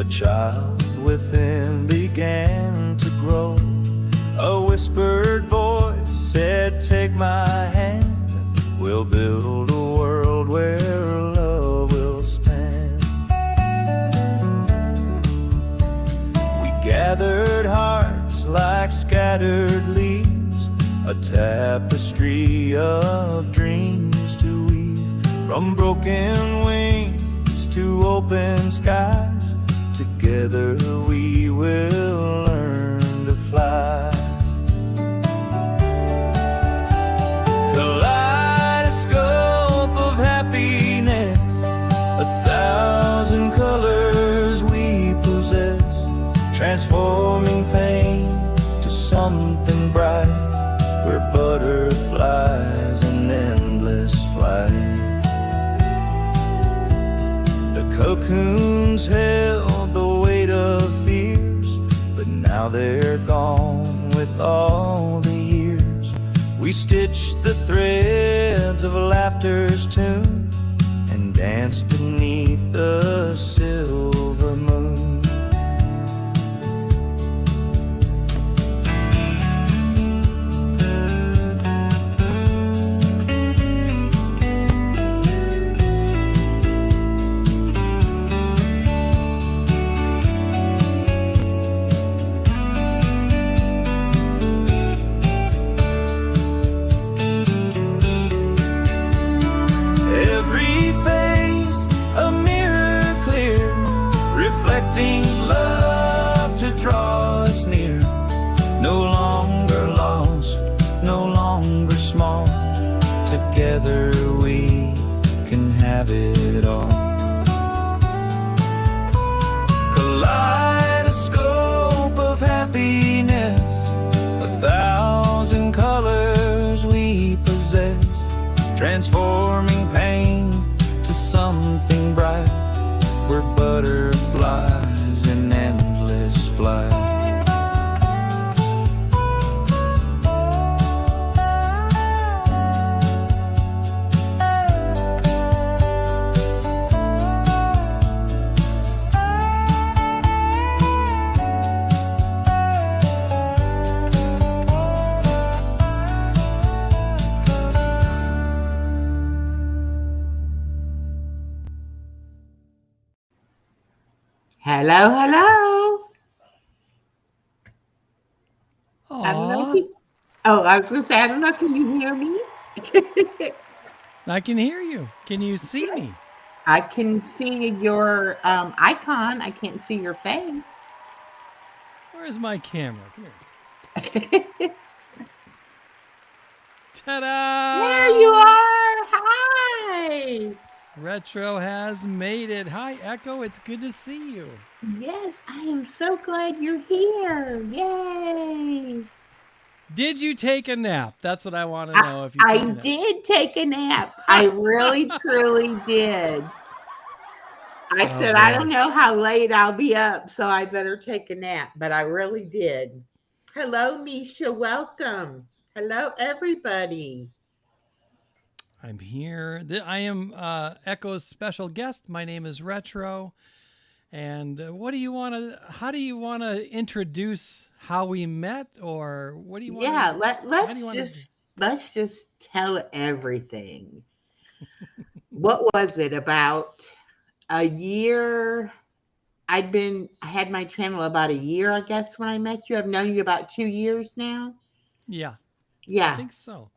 A child within began to grow. A whispered voice said, "Take my hand, we'll build a world where love will stand." We gathered hearts like scattered leaves, a tapestry of dreams to weave. From broken wings to open skies, together we will learn to fly. Kaleidoscope of happiness, 1,000 colors we possess, transforming pain to something bright. We're butterflies in endless flight. The cocoons held the weight of fears, but now they're gone with all the years. We stitched the threads of laughter's tune and danced beneath the silver moon. Love to draw us near, no longer lost, no longer small. Together we can have it all. Kaleidoscope of happiness, 1,000 colors we possess, transforming pain to something bright. We're butterflies in endless flight. Hello, hello. I don't know if Aw, I was gonna say, I don't know, can you hear me? I can hear you. Can you see me? I can see your icon. I can't see your face. Where's my camera? Come here. There Ta-da! you are. Hi. Retro has made it. Hi, Echo. It's good to see you. Yes, I am so glad you're here. Yay. Did you take a nap? That's what I want to know if you I took a nap. did take a nap. I really, truly did. I Oh, said, I boy. don't know how late I'll be up, so I better take a nap, but I really did. Hello, Misha. Welcome. Hello, everybody. I'm here. I am Echo's special guest. My name is Retro. And what do you want to, how do you want to introduce how we met, or what do you want Yeah, to, how do you want to, let's just tell everything. What was it, about a year? I had my channel about a year, I guess, when I met you. I've known you about 2 years now. yeah, I Yeah. think so.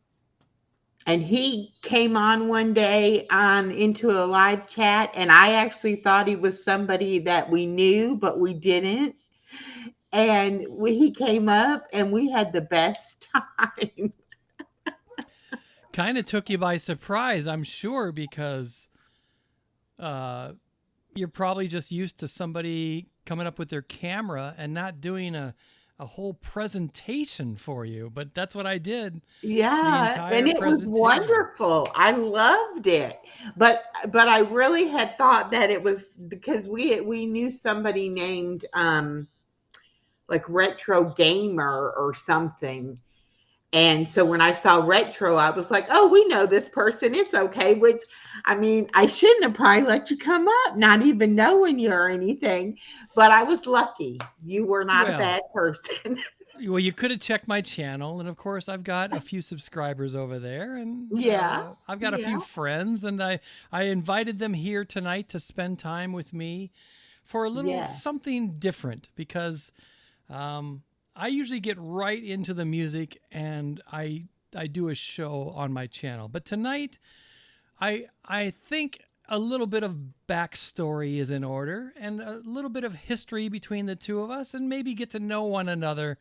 And he came on one day on into a live chat, and I actually thought he was somebody that we knew, but we didn't. And he came up, and we had the best time. Kind of took you by surprise, I'm sure, because you're probably just used to somebody coming up with their camera and not doing a whole presentation for you. But that's what I did. The Yeah, and entire it was presentation. wonderful. I loved it. But I really had thought that it was because we knew somebody named like Retro Gamer or something. And so when I saw Retro, I was like, oh, we know this person. It's okay. Which, I mean, I shouldn't have probably let you come up, not even knowing you or anything. But I was lucky. You were not a Well, bad person. well, you could have checked my channel, and of course, I've got a few subscribers over there, and Yeah. I've got a Yeah. few friends, and I invited them here tonight to spend time with me for a little Yeah. something different because I usually get right into the music, and I do a show on my channel, but tonight I think a little bit of backstory is in order and a little bit of history between the two of us and maybe get to know one another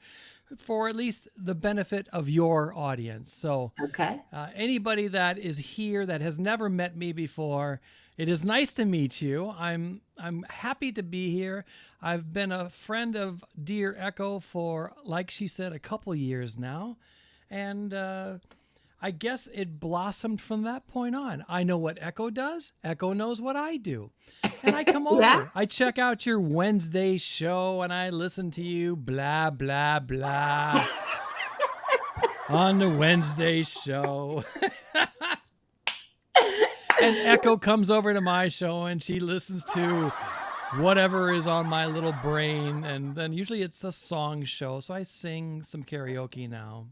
for at least the benefit of your audience. So Okay. anybody that is here that has never met me before, it is nice to meet you. I'm happy to be here. I've been a friend of Dear Echo for, like she said, a couple years now. And I guess it blossomed from that point on. I know what Echo does. Echo knows what I do. And I come over. Yeah. I check out your Wednesday show and I listen to you blah, blah, blah on the Wednesday show. And Echo comes over to my show and she listens to whatever is on my little brain. And then usually it's a song show. So I sing some karaoke now.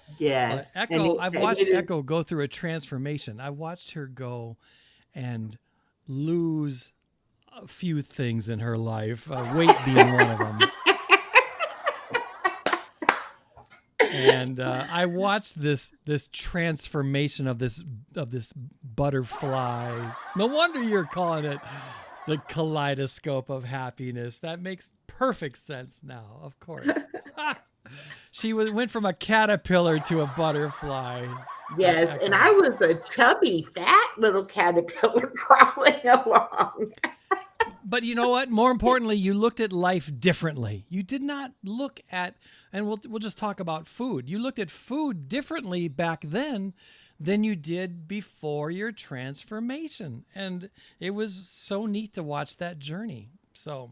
But Yes. Echo, I've watched it is, Echo go through a transformation. I watched her go and lose a few things in her life, weight being one of them. And I watched this transformation of this butterfly. No wonder you're calling it the kaleidoscope of happiness. That makes perfect sense now, of course. She went from a caterpillar to a butterfly. yes. And I was a chubby, fat little caterpillar crawling along. But you know what? More importantly, you looked at life differently. You did not look at, and we'll just talk about food. You looked at food differently back then than you did before your transformation. And it was so neat to watch that journey. So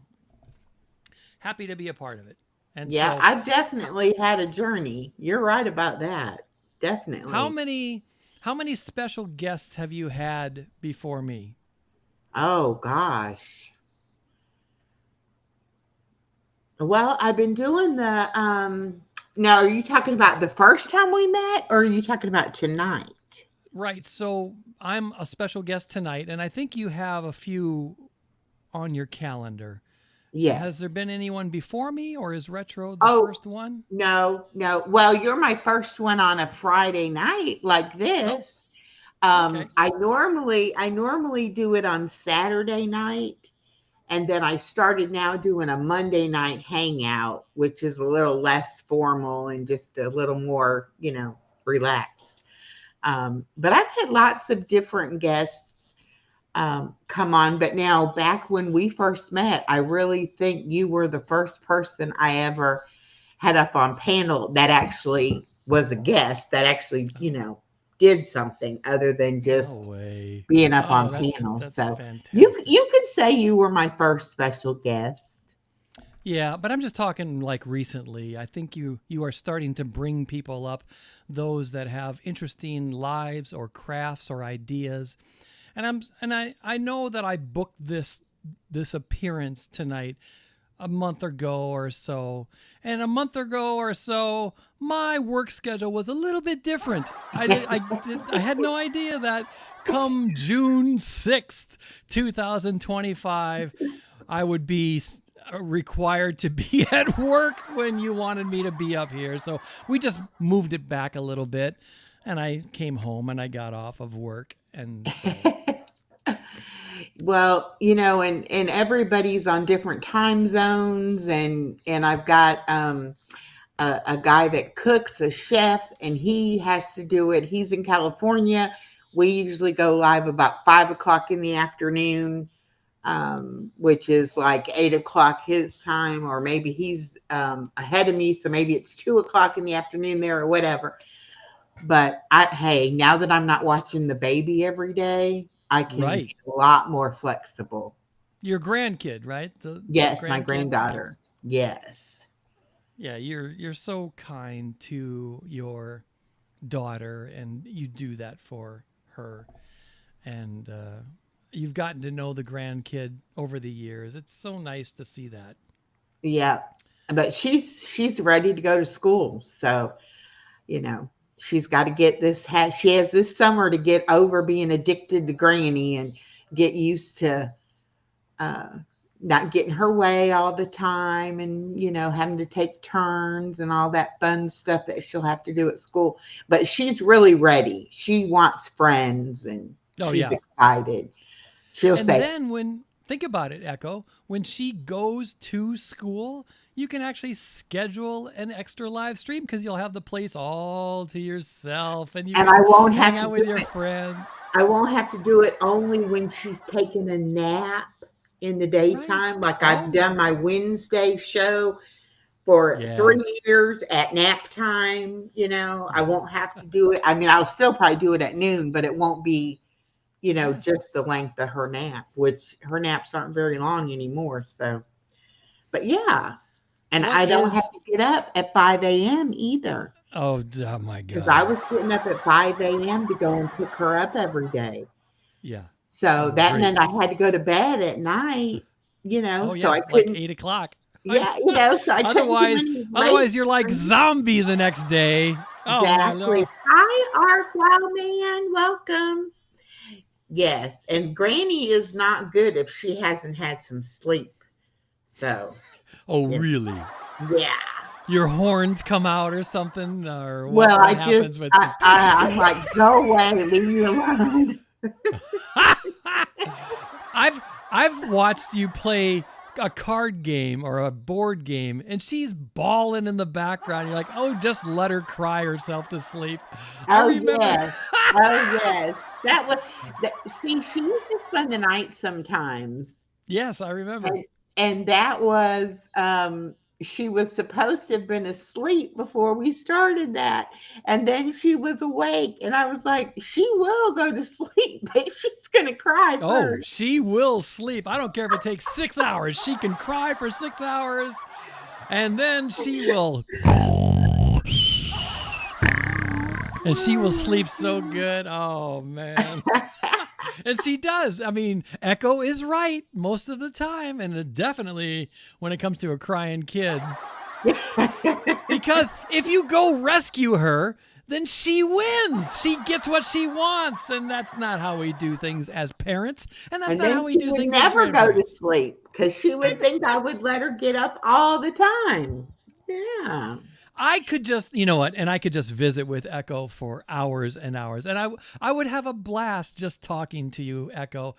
happy to be a part of it. And Yeah, so I've definitely had a journey. You're right about that. Definitely. how many special guests have you had before me? Oh gosh. Well, I've been doing the now are you talking about the first time we met or are you talking about tonight? Right. So I'm a special guest tonight, and I think you have a few on your calendar. Has Yes. there been anyone before me, or is Retro the Oh, first one? no, no. Well, you're my first one on a Friday night like Oh, this. okay. I normally do it on Saturday night, and then I started now doing a Monday night hangout, which is a little less formal and just a little more, relaxed. But I've had lots of different guests come on. But now, back when we first met, I really think you were the first person I ever had up on panel that actually was a guest that actually, did something other than No just way. being up Oh, on panel. that's So you fantastic. you could say you were my first special guest. Yeah, but I'm just talking like recently. I think you are starting to bring people up, those that have interesting lives or crafts or ideas. And I know that I booked this appearance tonight a month ago or so. And a month ago or so, my work schedule was a little bit different. I had no idea that come June 6th, 2025, I would be required to be at work when you wanted me to be up here. So we just moved it back a little bit, and I came home and I got off of work. And so, Well, and everybody's on different time zones, and I've got a guy that cooks, a chef, and he has to do it. He's in California. We usually go live about 5 o'clock in the afternoon, which is like 8 o'clock his time, or maybe he's ahead of me, so maybe it's 2 o'clock in the afternoon there or whatever. But hey, now that I'm not watching the baby every day, I can right. be a lot more flexible. Your grandkid, right? The Yes, my grandkid? Yeah. granddaughter. Yes. Yeah, you're so kind to your daughter, and you do that for her. And you've gotten to know the grandkid over the years. It's so nice to see that. Yeah. But she's ready to go to school. So, you know, she's got to get this she has this summer to get over being addicted to Granny and get used to uh not getting her way all the time, and having to take turns and all that fun stuff that she'll have to do at school. But she's really ready. She wants friends, and Oh she's yeah. excited. She'll And say, then think about it, Echo, when she goes to school, you can actually schedule an extra live stream because you'll have the place all to yourself, and you and can I won't hang have out to with do your it. friends. I won't have to do it only when she's taking a nap in the Right. daytime. Like I've Oh, done my Wednesday show for yeah. 3 years at nap time. I Yeah. won't have to do it. I mean, I'll still probably do it at noon, but it won't be, Yeah. just the length of her nap, which her naps aren't very long anymore. So, but yeah. And What I don't have is to get up at 5 a.m. either, oh my because I God. was getting up at 5 a.m. to go and pick her up every day. Yeah. So Oh, that great. meant I had to go to bed at night, Oh so yeah, I like couldn't, 8 o'clock. I yeah, so I couldn't do otherwise any late otherwise you're like ones. zombie the next day. Oh my Exactly. Lord. Hi, Ark Wow Man. Welcome. Yes. And Granny is not good if she hasn't had some sleep. So, Oh yeah. really? Yeah. Your horns come out or something, or Well, what happens with you? I'm like, go away, leave me alone. I've watched you play a card game or a board game, and she's bawling in the background. You're like, oh, just let her cry herself to sleep. I Oh, remember. yes. Oh, yes. That was, see, she used to spend the night sometimes. Yes, I remember. And that was, she was supposed to have been asleep before we started that. And then she was awake. And I was like, she will go to sleep, but she's going to cry Oh, first. she will sleep. I don't care if it takes 6 hours. She can cry for 6 hours, and then she will. And she will sleep so good. Oh, man. And she does. I mean, Echo is right most of the time, and definitely when it comes to a crying kid. Because if you go rescue her, then she wins. She gets what she wants, and that's not how we do things as parents, and that's And not how then we she do would things as never go to grandparents. sleep because she would think I would let her get up all the time. Yeah. I could just, you know what, and I could just visit with Echo for hours and hours, and I would have a blast just talking to you, Echo.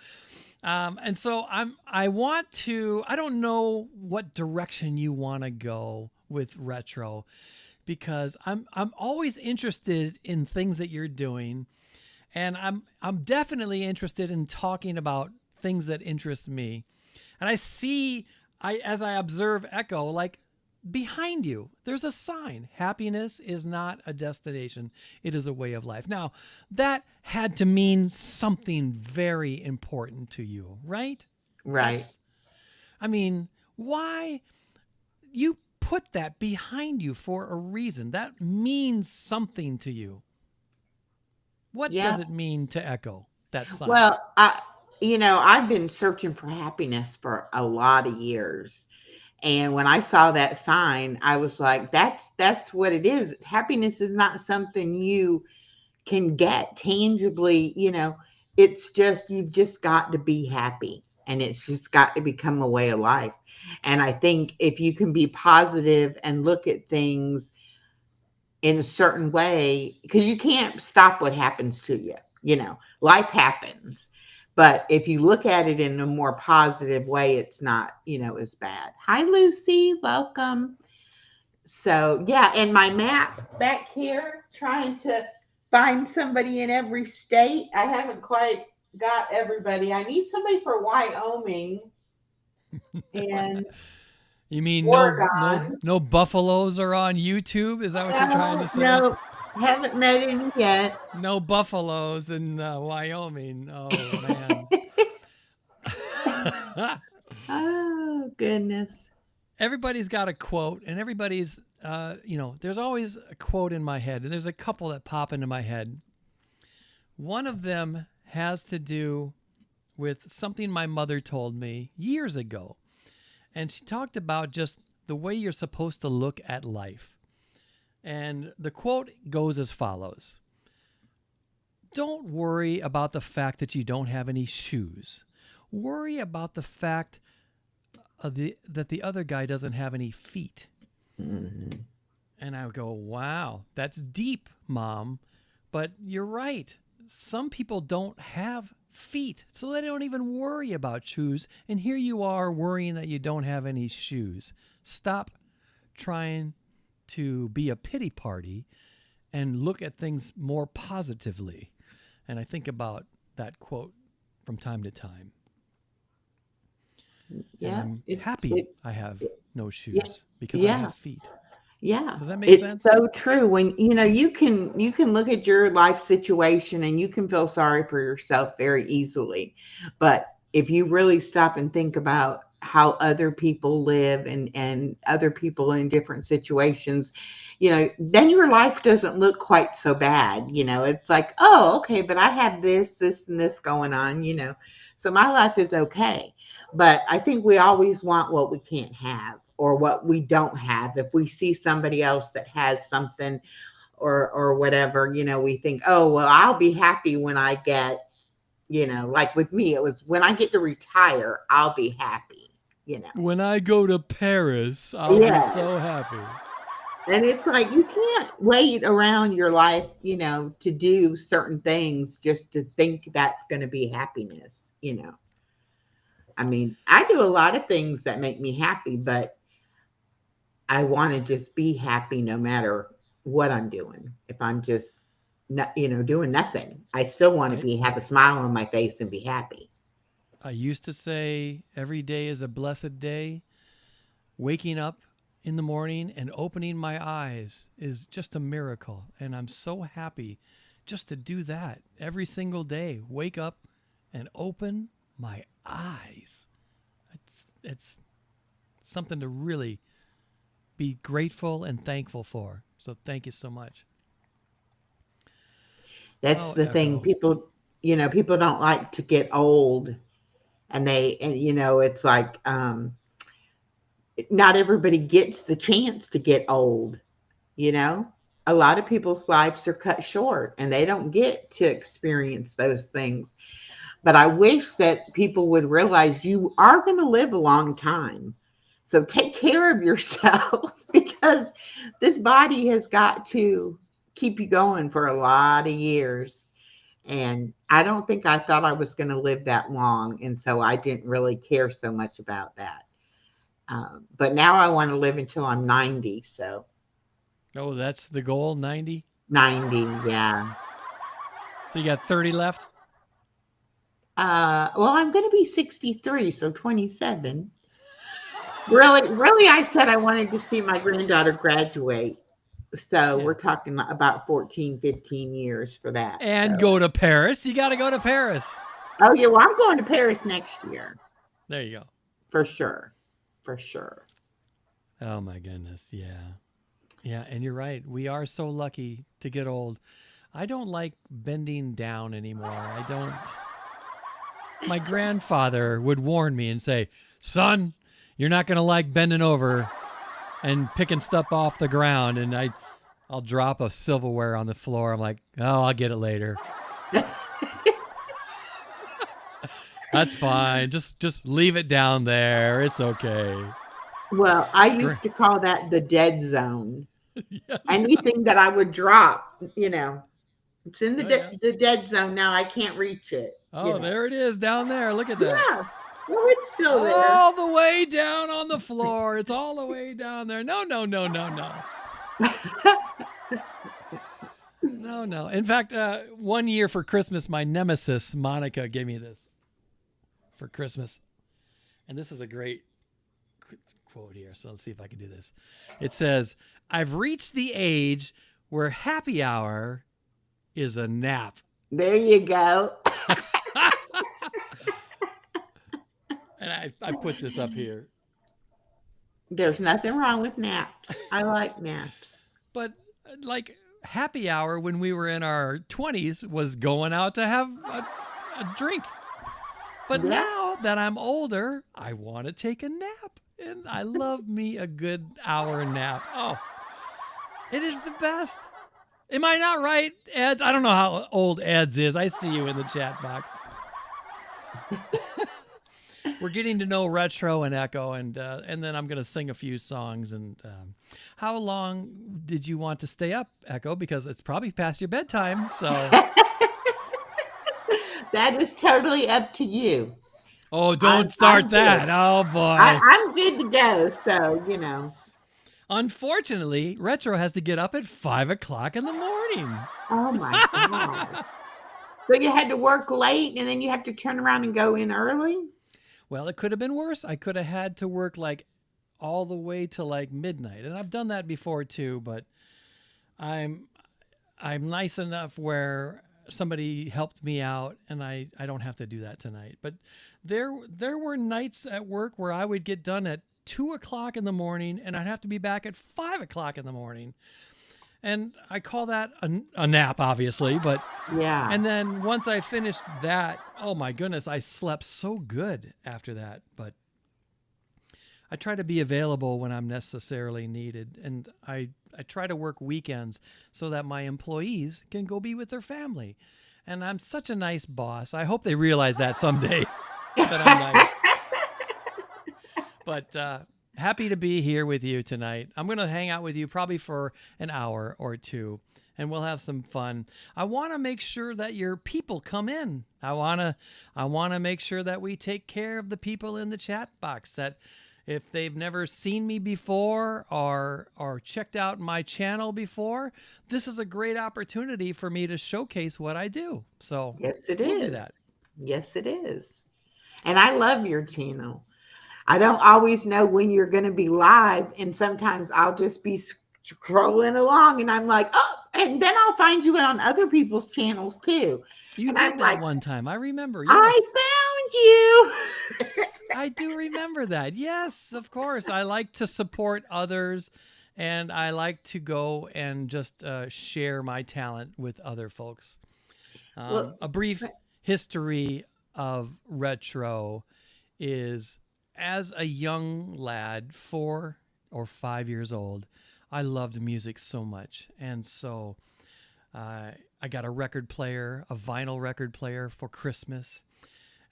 And so I want to. I don't know what direction you want to go with retro, because I'm always interested in things that you're doing, and I'm definitely interested in talking about things that interest me. And I see, as I observe Echo, like behind you, there's a sign. Happiness is not a destination, it is a way of life. Now, that had to mean something very important to you, right? Right. I mean, why you put that behind you for a reason? That means something to you. What Yeah. does it mean to Echo, that sign? Well, I've been searching for happiness for a lot of years. And when I saw that sign, I was like, that's what it is. Happiness is not something you can get tangibly, it's just, you've just got to be happy, and it's just got to become a way of life. And I think if you can be positive and look at things in a certain way, because you can't stop what happens to you, life happens. But if you look at it in a more positive way, it's not, as bad. Hi, Lucy. Welcome. So, yeah, and my map back here, trying to find somebody in every state. I haven't quite got everybody. I need somebody for Wyoming and You mean Oregon. no buffaloes are on YouTube? Is that what you're trying to say? No, haven't met any yet. No buffaloes in Wyoming. Oh man. Oh, goodness. everybody's got a quote, and everybody's, there's always a quote in my head, and there's a couple that pop into my head. One of them has to do with something my mother told me years ago. And she talked about just the way you're supposed to look at life. And the quote goes as follows. Don't worry about the fact that you don't have any shoes. Worry about the fact that the other guy doesn't have any feet. Mm-hmm. And I would go, wow, that's deep, Mom. But you're right. Some people don't have feet, so they don't even worry about shoes. And here you are worrying that you don't have any shoes. Stop trying to be a pity party and look at things more positively. And I think about that quote from time to time. Yeah. And I'm happy I have no shoes because I yeah. have feet. Yeah. Does that make It's sense? so true. When you can look at your life situation and you can feel sorry for yourself very easily. But if you really stop and think about how other people live and other people in different situations, then your life doesn't look quite so bad. It's like, oh, okay, but I have this, and this going on, so my life is okay. But I think we always want what we can't have or what we don't have. If we see somebody else that has something or whatever, we think, oh, well, I'll be happy when I get, like with me, it was when I get to retire, I'll be happy, When I go to Paris, I'll be so happy. And it's like, you can't wait around your life, to do certain things just to think that's going to be happiness, I mean, I do a lot of things that make me happy, but I want to just be happy no matter what I'm doing. If I'm just not, doing nothing, I still want to have a smile on my face and be happy. I used to say every day is a blessed day. Waking up in the morning and opening my eyes is just a miracle. And I'm so happy just to do that every single day. Wake up and open my eyes. It's something to really be grateful and thankful for. So thank you so much. That's the thing. People don't like to get old, and it's like, not everybody gets the chance to get old. A lot of people's lives are cut short and they don't get to experience those things. But I wish that people would realize you are going to live a long time. So take care of yourself because this body has got to keep you going for a lot of years. And I don't think I thought I was going to live that long. And so I didn't really care so much about that. But now I want to live until I'm 90. So. Oh, that's the goal, 90? 90, yeah. So you got 30 left? Well, I'm going to be 63, so 27. Really, I said I wanted to see my granddaughter graduate. So we're talking about 14, 15 years for that. And go to Paris. You got to go to Paris. Oh, yeah. Well, I'm going to Paris next year. There you go. For sure. For sure. Oh, my goodness. Yeah. Yeah. And you're right. We are so lucky to get old. I don't like bending down anymore. I don't. My grandfather would warn me and say, son, you're not going to like bending over and picking stuff off the ground. And I'll drop a silverware on the floor. I'm like, oh, I'll get it later. That's fine. Just leave it down there. It's okay. Well, I used to call that the dead zone. Anything that I would drop, it's in the dead zone now. I can't reach it. Oh, there it is down there. Look at that. Yeah. Well, it's still there. All the way down on the floor. It's all the way down there. No. No. In fact, one year for Christmas, my nemesis, Monica, gave me this for Christmas. And this is a great quote here. So let's see if I can do this. It says, I've reached the age where happy hour is a nap. There you go. And I put this up here. There's nothing wrong with naps. I like naps. But like happy hour when we were in our 20s was going out to have a drink. But Yeah. now that I'm older, I want to take a nap. And I love me a good hour nap. Oh, it is the best. Am I not right, Eds? I don't know how old Eds is. I see you in the chat box. We're getting to know Retro and Echo, and then I'm going to sing a few songs. And how long did you want to stay up, Echo? Because it's probably past your bedtime. So, That is totally up to you. oh, don't I'm start good. that. Oh boy. I'm good to go. So, Unfortunately, Retro has to get up at 5 o'clock in the morning. Oh my God. So you had to work late and then you have to turn around and go in early? Well, it could have been worse. I could have had to work like all the way to like midnight, and I've done that before too. But I'm nice enough where somebody helped me out, and I don't have to do that tonight. But there were nights at work where I would get done at 2 o'clock in the morning, and I'd have to be back at 5 o'clock in the morning. And I call that a nap, obviously, but Yeah. and then once I finished that, oh my goodness, I slept so good after that. But I try to be available when I'm necessarily needed, and I try to work weekends so that my employees can go be with their family. And I'm such a nice boss. I hope they realize that someday that I'm nice. But happy to be here with you tonight. I'm going to hang out with you probably for an hour or two, and we'll have some fun. I want to make sure that your people come in. I want to make sure that we take care of the people in the chat box, that if they've never seen me before or checked out my channel before, this is a great opportunity for me to showcase what I do. So Yes, it we'll is. do that. Yes, it is. And I love your channel. I don't always know when you're going to be live, and sometimes I'll just be scrolling along and I'm like, oh, and then I'll find you on other people's channels too. You And did I'm that like, one time. I remember. Yes. I found you. I do remember that. Yes, of course. I like to support others, and I like to go and just share my talent with other folks. Well, A brief history of Retro is, as a young lad, 4 or 5 years old, I loved music so much. And so I got a record player, a vinyl record player for Christmas.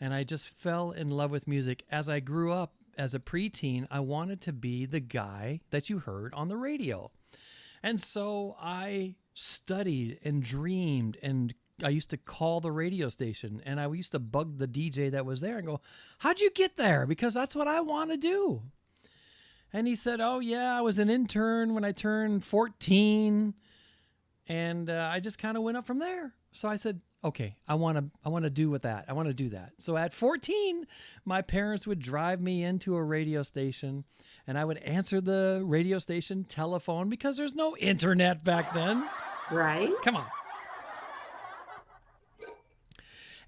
And I just fell in love with music. As I grew up as a preteen, I wanted to be the guy that you heard on the radio. And so I studied and dreamed, and I used to call the radio station, and I used to bug the DJ that was there and go, how'd you get there? Because that's what I want to do. And he said, oh yeah, I was an intern when I turned 14. And I just kind of went up from there. So I said, okay, I want to do with that. I want to do that. So at 14, my parents would drive me into a radio station, and I would answer the radio station telephone because there's no internet back then. right. Come on.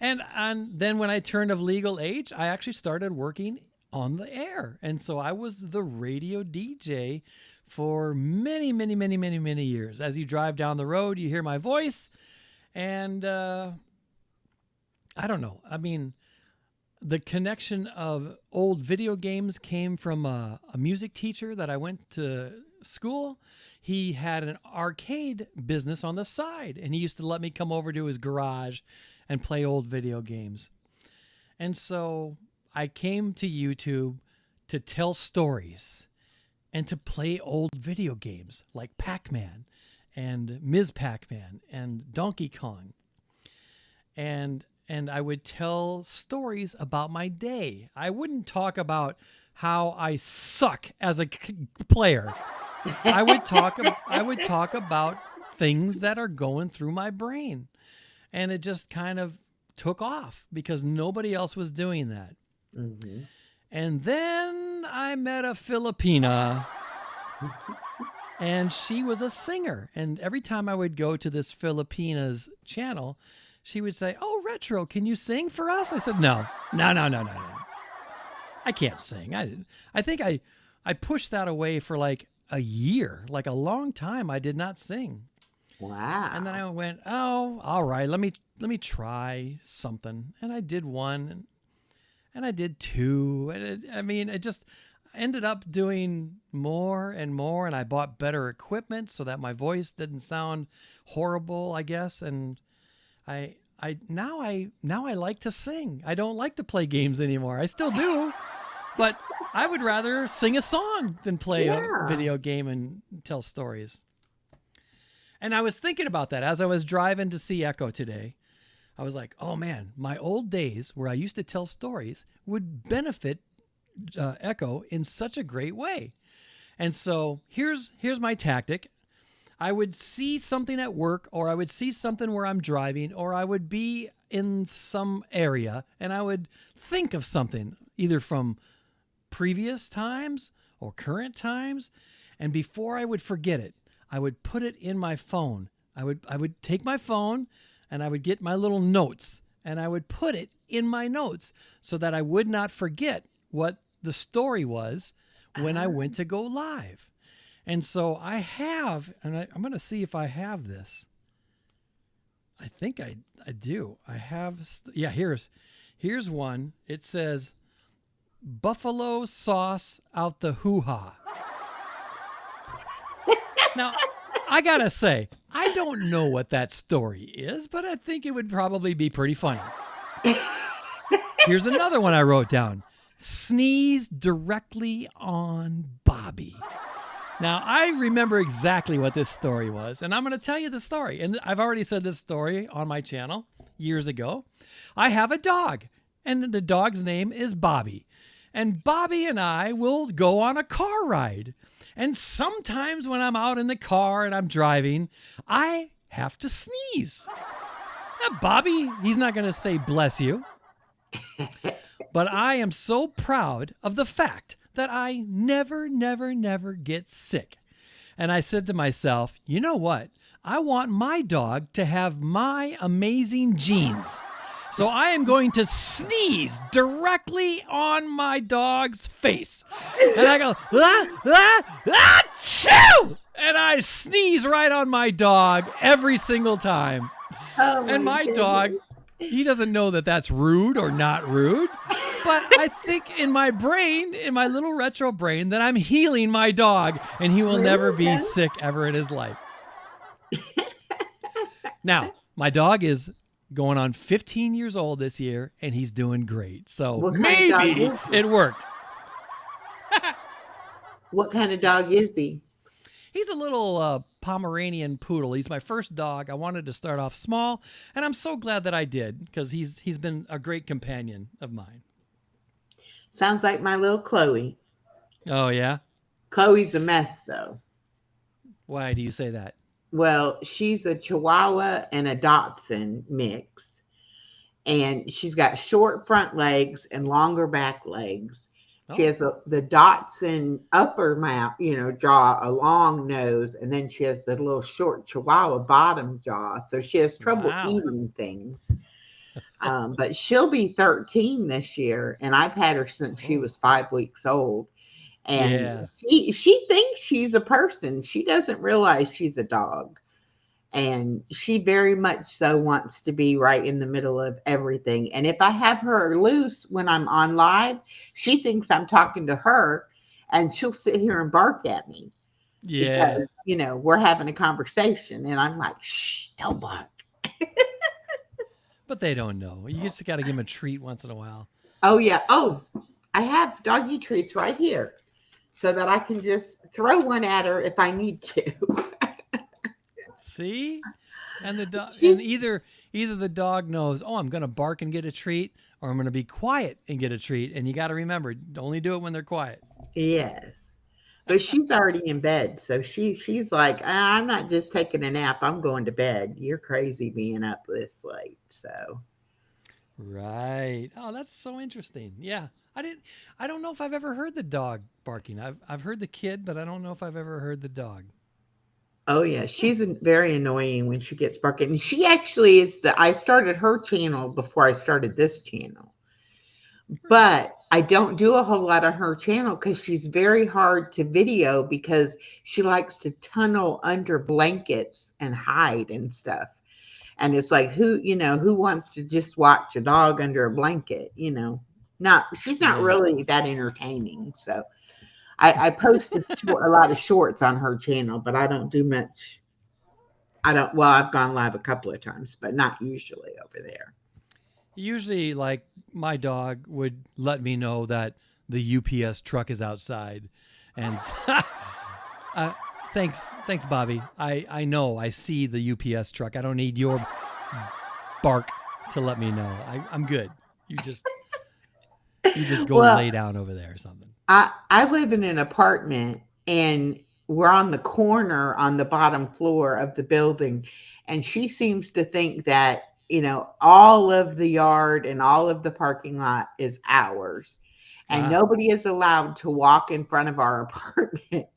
And then when I turned of legal age, I actually started working on the air. And so I was the radio DJ for many, many, many, many, many years. As you drive down the road, you hear my voice. And I don't know. I mean, the connection of old video games came from a music teacher that I went to school. He had an arcade business on the side, and he used to let me come over to his garage and play old video games. And so I came to YouTube to tell stories and to play old video games like Pac-Man and Ms. Pac-Man and Donkey Kong. And I would tell stories about my day. I wouldn't talk about how I suck as a player. I would talk about things that are going through my brain. And it just kind of took off because nobody else was doing that. Mm-hmm. And then I met a Filipina, and she was a singer. And every time I would go to this Filipina's channel, she would say, oh, Retro, can you sing for us? I said, no. I can't sing. I think I pushed that away for like a year, like a long time. I did not sing. Wow. And then I went, oh, all right, let me try something. And I did one, and I did two. And it just ended up doing more and more. And I bought better equipment so that my voice didn't sound horrible, I guess. And now I like to sing. I don't like to play games anymore. I still do, but I would rather sing a song than play a video game and tell stories. And I was thinking about that as I was driving to see Echo today. I was like, oh man, my old days where I used to tell stories would benefit Echo in such a great way. And so here's my tactic. I would see something at work, or I would see something where I'm driving, or I would be in some area and I would think of something either from previous times or current times. And before I would forget it, I would put it in my phone. I would take my phone and I would get my little notes and I would put it in my notes so that I would not forget what the story was when I went to go live. And so I have, and I'm going to see if I have this. I think I do. I have, here's one. It says, buffalo sauce out the hoo-ha. Now, I got to say, I don't know what that story is, but I think it would probably be pretty funny. Here's another one I wrote down. Sneeze directly on Bobby. Now, I remember exactly what this story was, and I'm going to tell you the story. And I've already said this story on my channel years ago. I have a dog, and the dog's name is Bobby. And Bobby and I will go on a car ride. And sometimes when I'm out in the car and I'm driving, I have to sneeze. Now, Bobby, he's not going to say bless you. But I am so proud of the fact that I never get sick. And I said to myself, you know what? I want my dog to have my amazing genes. So I am going to sneeze directly on my dog's face. And I go, achoo! And I sneeze right on my dog every single time. Oh and my goodness. dog, he doesn't know that that's rude or not rude. But I think in my brain, in my little retro brain, that I'm healing my dog and he will never be sick ever in his life. Now, my dog is going on 15 years old this year and he's doing great. So maybe it worked. What kind of dog is he? He's a little Pomeranian poodle. He's my first dog. I wanted to start off small, and I'm so glad that I did because he's been a great companion of mine. Sounds like my little Chloe. Oh, yeah? Chloe's a mess, though. Why do you say that? Well, she's a Chihuahua and a Dachshund mixed. And she's got short front legs and longer back legs. She has the Dachshund upper mouth, jaw, a long nose, and then she has the little short Chihuahua bottom jaw. So she has trouble eating things. But she'll be 13 this year, and I've had her since she was 5 weeks old. And she thinks she's a person. She doesn't realize she's a dog. And she very much so wants to be right in the middle of everything. And if I have her loose when I'm on live, she thinks I'm talking to her and she'll sit here and bark at me. Yeah. Because, we're having a conversation and I'm like, shh, don't bark. But they don't know. You just got to give them a treat once in a while. Oh, yeah. Oh, I have doggy treats right here so that I can just throw one at her if I need to. See? And the dog, and either the dog knows, oh, I'm going to bark and get a treat, or I'm going to be quiet and get a treat. And you got to remember, only do it when they're quiet. Yes. But she's already in bed. So she's like, I'm not just taking a nap. I'm going to bed. You're crazy being up this late. So. Right. Oh, that's so interesting. Yeah. I don't know if I've ever heard the dog barking. I've heard the kid, but I don't know if I've ever heard the dog. Oh, yeah. She's very annoying when she gets barking. And she actually is I started her channel before I started this channel. But I don't do a whole lot on her channel because she's very hard to video because she likes to tunnel under blankets and hide and stuff. And it's like, who wants to just watch a dog under a blanket? She's not Yeah. really that entertaining. So I posted a lot of shorts on her channel, but I don't do much. I've gone live a couple of times, but not usually over there. Usually, like my dog would let me know that the UPS truck is outside, and uh, thanks, Bobby. I know I see the UPS truck. I don't need your bark to let me know. I'm good. You just go Well, lay down over there or something. I live in an apartment and we're on the corner on the bottom floor of the building. And she seems to think that, all of the yard and all of the parking lot is ours. And nobody is allowed to walk in front of our apartment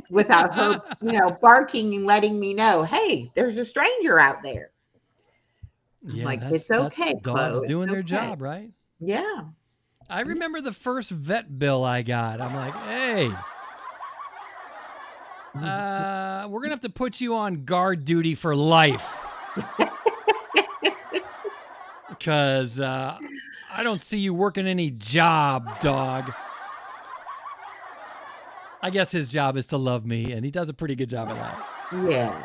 without her, barking and letting me know, hey, there's a stranger out there. Yeah, Like, that's it's okay, dogs Chloe, doing it's their okay. job, right? Yeah. I remember the first vet bill I got. I'm like, hey, we're gonna have to put you on guard duty for life because I don't see you working any job, dog. I guess his job is to love me, and he does a pretty good job of that. Yeah.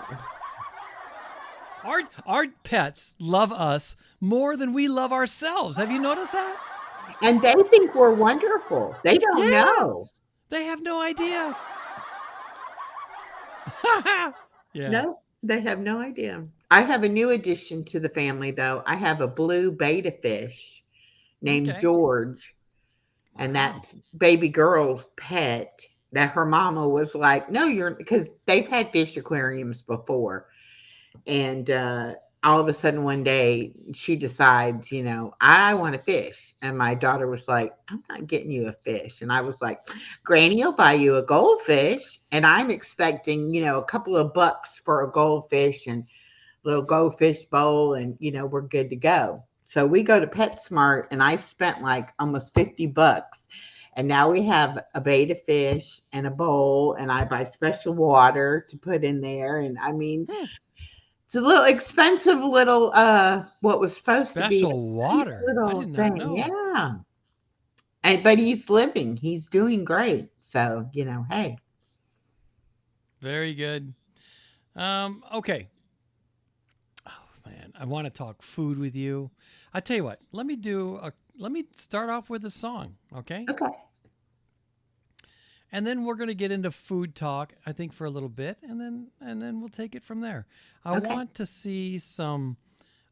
Our pets love us more than we love ourselves. Have you noticed that? And they think we're wonderful. They don't know. They have no idea. Yeah. No, they have no idea. I have a new addition to the family, though. I have a blue betta fish named Okay. George. And that's baby girl's pet that her mama was like, no, because they've had fish aquariums before. And all of a sudden one day she decides, I want a fish. And my daughter was like, I'm not getting you a fish. And I was like, Granny will buy you a goldfish. And I'm expecting, a couple of bucks for a goldfish and little goldfish bowl. And, we're good to go. So we go to PetSmart and I spent like almost $50. And now we have a betta fish and a bowl. And I buy special water to put in there. And I mean, it's a little expensive little what was supposed to be special water. I little did not thing. know. Yeah. But he's living. He's doing great. So, hey. Very good. Okay. Oh man, I want to talk food with you. I tell you what, let me start off with a song, okay? Okay. And then we're going to get into food talk, I think, for a little bit, and then we'll take it from there. I Okay. want to see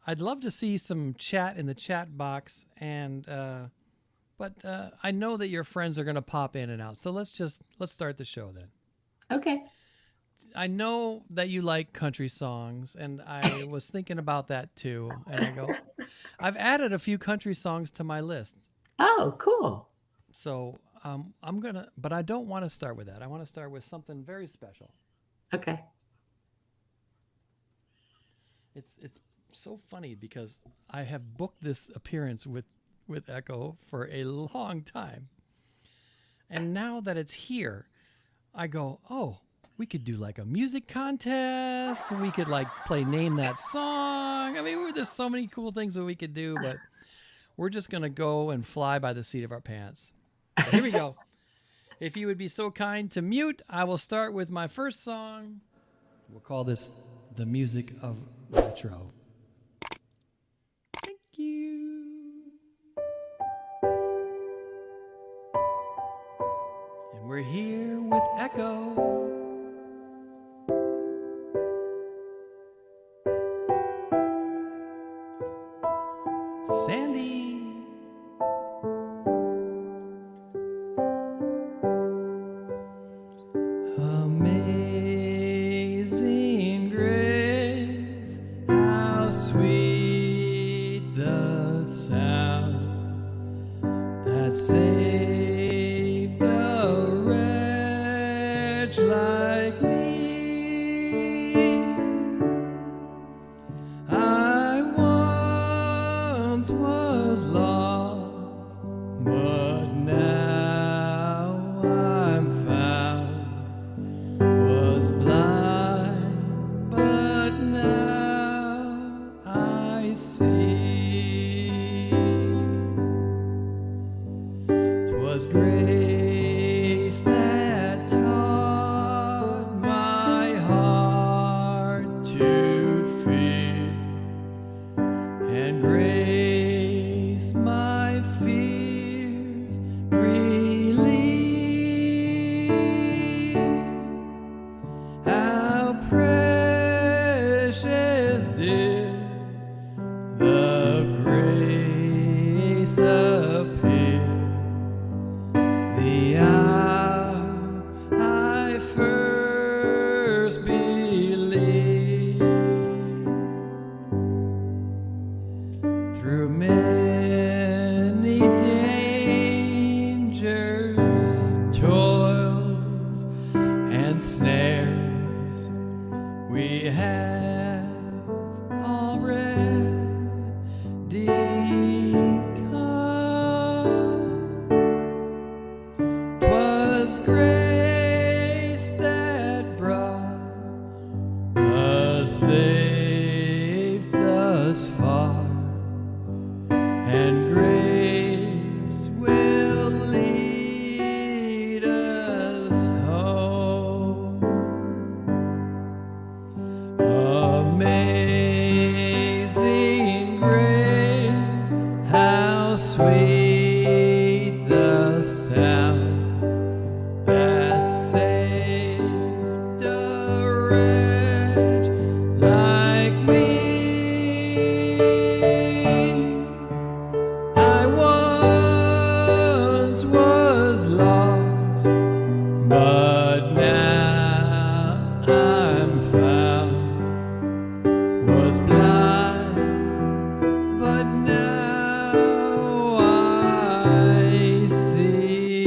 I'd love to see some chat in the chat box, but I know that your friends are going to pop in and out. So let's start the show then. Okay. I know that you like country songs, and I was thinking about that too. And I go, I've added a few country songs to my list. Oh, cool. So but I don't want to start with that. I want to start with something very special. Okay. It's so funny because I have booked this appearance with Echo for a long time. And now that it's here, I go, oh, we could do like a music contest. We could like play Name That Song. I mean, there's so many cool things that we could do, but we're just going to go and fly by the seat of our pants. So here we go. If you would be so kind to mute, I will start with my first song. We'll call this The Music of Retro. Thank you. And we're here with Echo. Sandy. Amazing grace, how sweet the sound that saved a wretch like me. I once was lost, and snares we have already come. 'Twas grace that brought us safe thus far, and grace will lead us home. Amazing grace, how sweet the sound that saved a wretch like me. I once was lost, but now I'm found. Was blind, but now I see.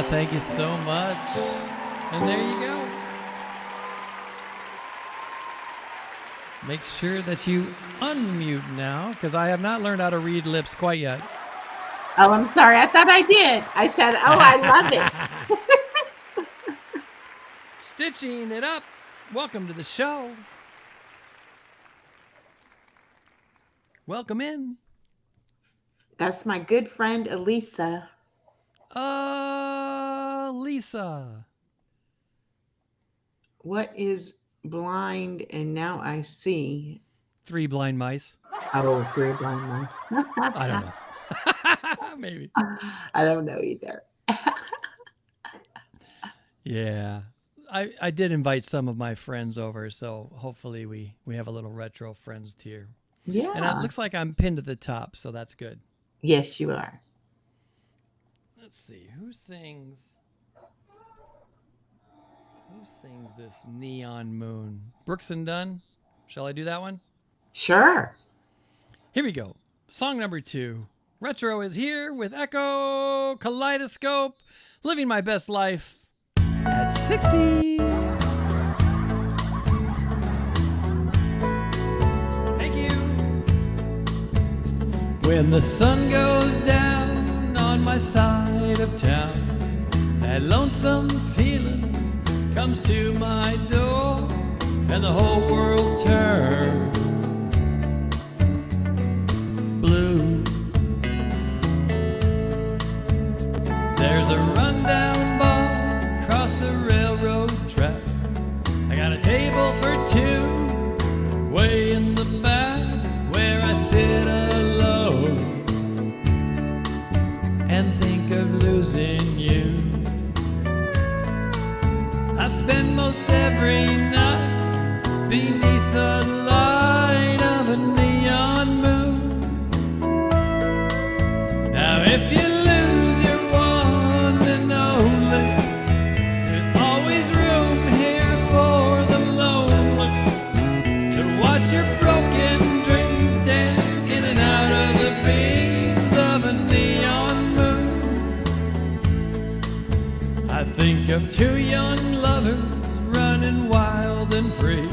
Thank you so much. And there you go. Make sure that you unmute now, because I have not learned how to read lips quite yet. Oh, I'm sorry. I thought I did. I said, oh, I love it. Stitching it up. Welcome to the show. Welcome in. That's my good friend, Elisa. Lisa. What is blind and now I see? 3 blind mice. Oh, 3 blind mice. I don't know. Maybe. I don't know either. Yeah. I did invite some of my friends over, so hopefully we have a little retro friends tier. Yeah. And it looks like I'm pinned at the top, so that's good. Yes, you are. Let's see. Who sings this Neon Moon? Brooks and Dunn? Shall I do that one? Sure. Here we go. Song number 2. Retro is here with Echo Kaleidoscope, living my best life at 60. Thank you. When the sun goes down on my side of town, that lonesome feeling comes to my door, and the whole world turns blue. There's a rundown bar across the railroad track. I got a table for 2 way in the back, where I sit alone and think of losing you. I spend most every night beneath the light of a neon moon. Now if you lose your one and only, there's always room here for the lonely to watch your broken dreams dance in and out of the beams of a neon moon. I think of 2 young lovers running wild and free.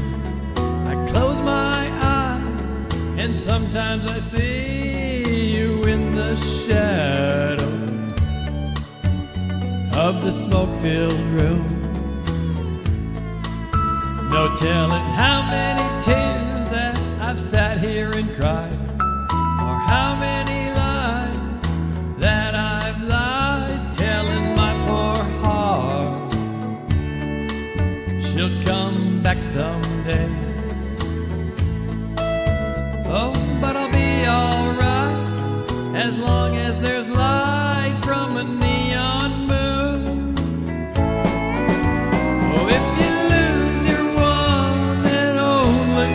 I close my eyes and sometimes I see you in the shadows of the smoke-filled room. No telling how many tears that I've sat here and cried, or how many lies that I've lied, telling my poor heart she'll come back someday. Oh, but I'll be alright as long as there's light from a neon moon. Oh, if you lose your one and only,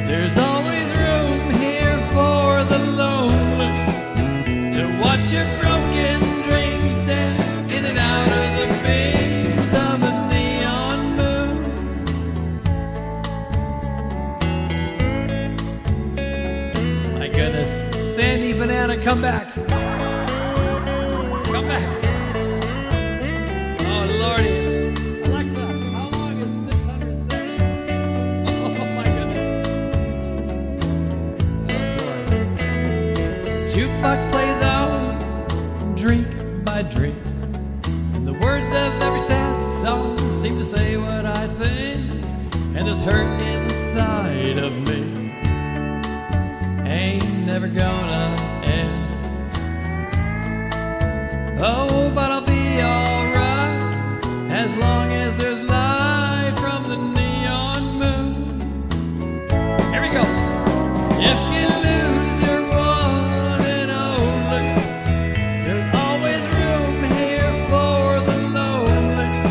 there's always room here for the lonely to watch your broken dreams dance in and out of the beams of a neon moon. My goodness. banana, come back. Come back. Oh, Lordy. Alexa, how long is 600 seconds? Oh, my goodness. Oh, boy. Jukebox plays on, drink by drink. And the words of every sad song seem to say what I think. And this hurt inside of me ain't never gonna end. Oh, but I'll be alright as long as there's light from the neon moon. Here we go. If you lose your one and only, there's always room here for the lonely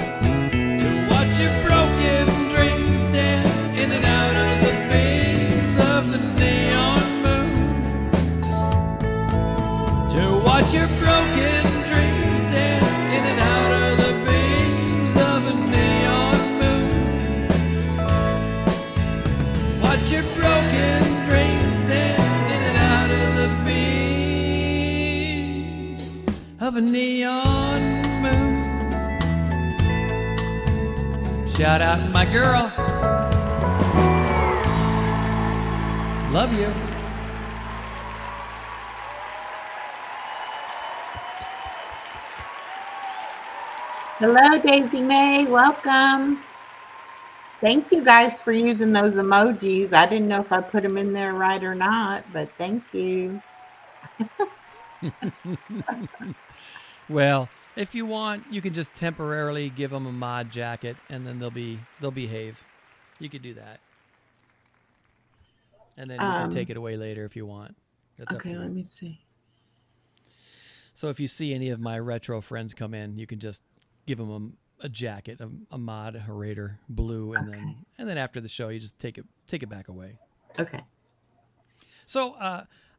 to watch your broken dreams dance in and out of the beams of the neon moon. To watch your broken dreams dance in and out of the beams of the neon moon. Watch your broken dreams dance in and out of the beams of a neon moon. Shout out my girl. Love you. Hello, Daisy May. Welcome. Thank you guys for using those emojis. I didn't know if I put them in there right or not, but thank you. Well, if you want, you can just temporarily give them a mod jacket, and then they'll behave. You could do that, and then you can take it away later if you want. That's up to Okay, you. let me see. So if you see any of my retro friends come in, you can just give them a jacket, a mod, a Raider blue, and then after the show, you just take it back away. Okay. So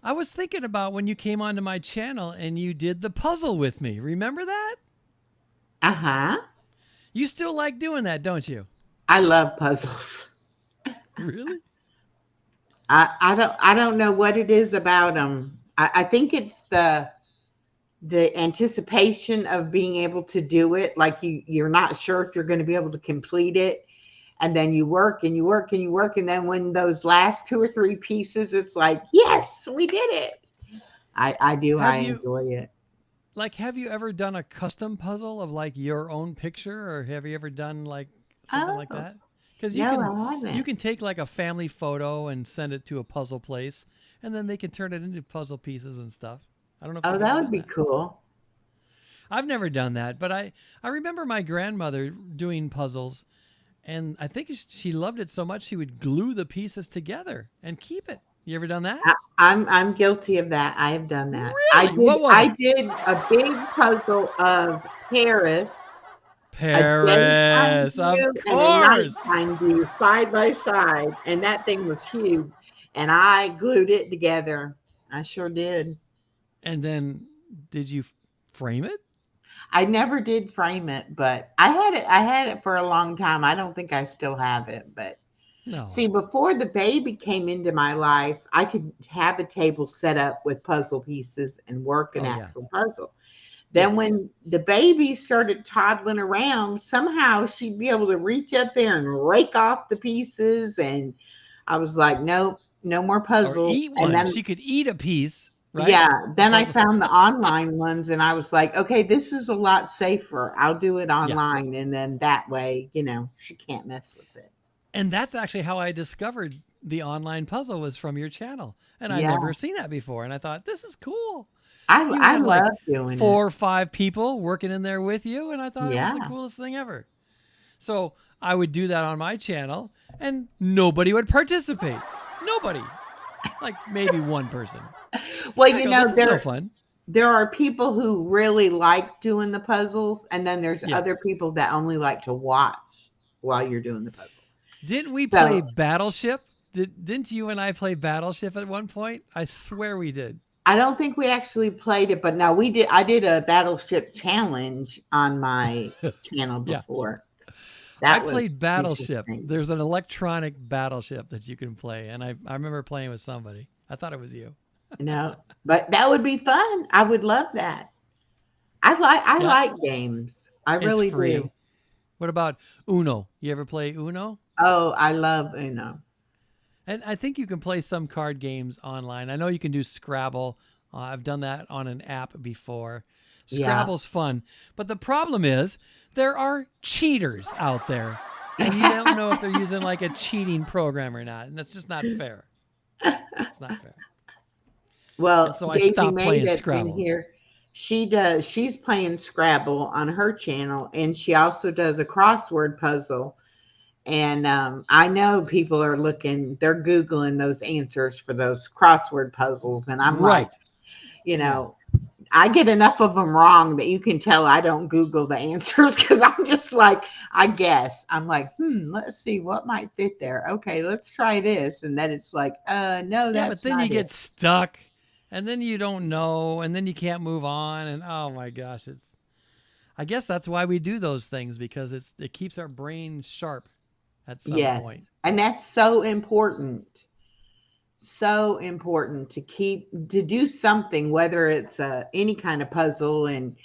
I was thinking about when you came onto my channel and you did the puzzle with me. Remember that? Uh-huh. You still like doing that, don't you? I love puzzles. Really? I don't know what it is about them. I think it's the anticipation of being able to do it. Like you're not sure if you're going to be able to complete it. And then you work and you work and you work. And then when those last 2 or 3 pieces, it's like, yes, we did it. I enjoy it. Like, have you ever done a custom puzzle of like your own picture, or have you ever done like something like that? Because I haven't. you can take like a family photo and send it to a puzzle place, and then they can turn it into puzzle pieces and stuff. I don't know if Oh, you've that ever would done be cool. I've never done that, but I remember my grandmother doing puzzles, and I think she loved it so much she would glue the pieces together and keep it. You ever done that? I'm guilty of that. I have done that. Really? What was I it? did a big puzzle of Paris. Paris, of And a course. nighttime view side by side, and that thing was huge. And I glued it together. I sure did. And then, did you frame it? I never did frame it, but I had it for a long time. I don't think I still have it, but No. see, before the baby came into my life, I could have a table set up with puzzle pieces and work an actual puzzle. Then when the baby started toddling around, somehow she'd be able to reach up there and rake off the pieces. And I was like, nope, no more puzzles. Or eat one. And then, She could eat a piece, right? yeah, then I puzzle. found the online ones and I was like, okay, this is a lot safer. I'll do it online. And then that way, she can't mess with it. And that's actually how I discovered the online puzzle, was from your channel. And I'd never seen that before. And I thought, this is cool. I had, love doing 4 it. or 5 people working in there with you, and I thought it was the coolest thing ever. So I would do that on my channel, and nobody would participate. Nobody. Like maybe one person. Well, this is no fun. There are people who really like doing the puzzles, and then there's other people that only like to watch while you're doing the puzzle. Didn't we play Battleship? Didn't you and I play Battleship at one point? I swear we did. I don't think we actually played it, but no, we did. I did a Battleship challenge on my channel before. I played Battleship. There's an electronic Battleship that you can play, and I remember playing with somebody. I thought it was you. But that would be fun. I would love that. I Yeah, like games. I it's really do. free. What about Uno? You ever play Uno? Oh, I love Uno. And I think you can play some card games online. I know you can do Scrabble. I've done that on an app before. Yeah. Scrabble's fun, but the problem is there are cheaters out there, and you don't know if they're using like a cheating program or not, and that's just not fair. It's not fair. And Well, so I Daisy stopped May playing that's in Scrabble. here, she's playing Scrabble on her channel, and she also does a crossword puzzle. And I know people are looking, they're Googling those answers for those crossword puzzles. And I'm like, Right. you Yeah. know, I get enough of them wrong that you can tell I don't Google the answers because I'm just like, I guess. I'm like, let's see what might fit there. Okay, let's try this. And then it's like, no, Yeah, but that's then you not it. get stuck, and then you don't know, and then you can't move on, and oh my gosh, it's. I guess that's why we do those things because it keeps our brain sharp at some Yes. point. And that's so important. So important to do something, whether it's any kind of puzzle, and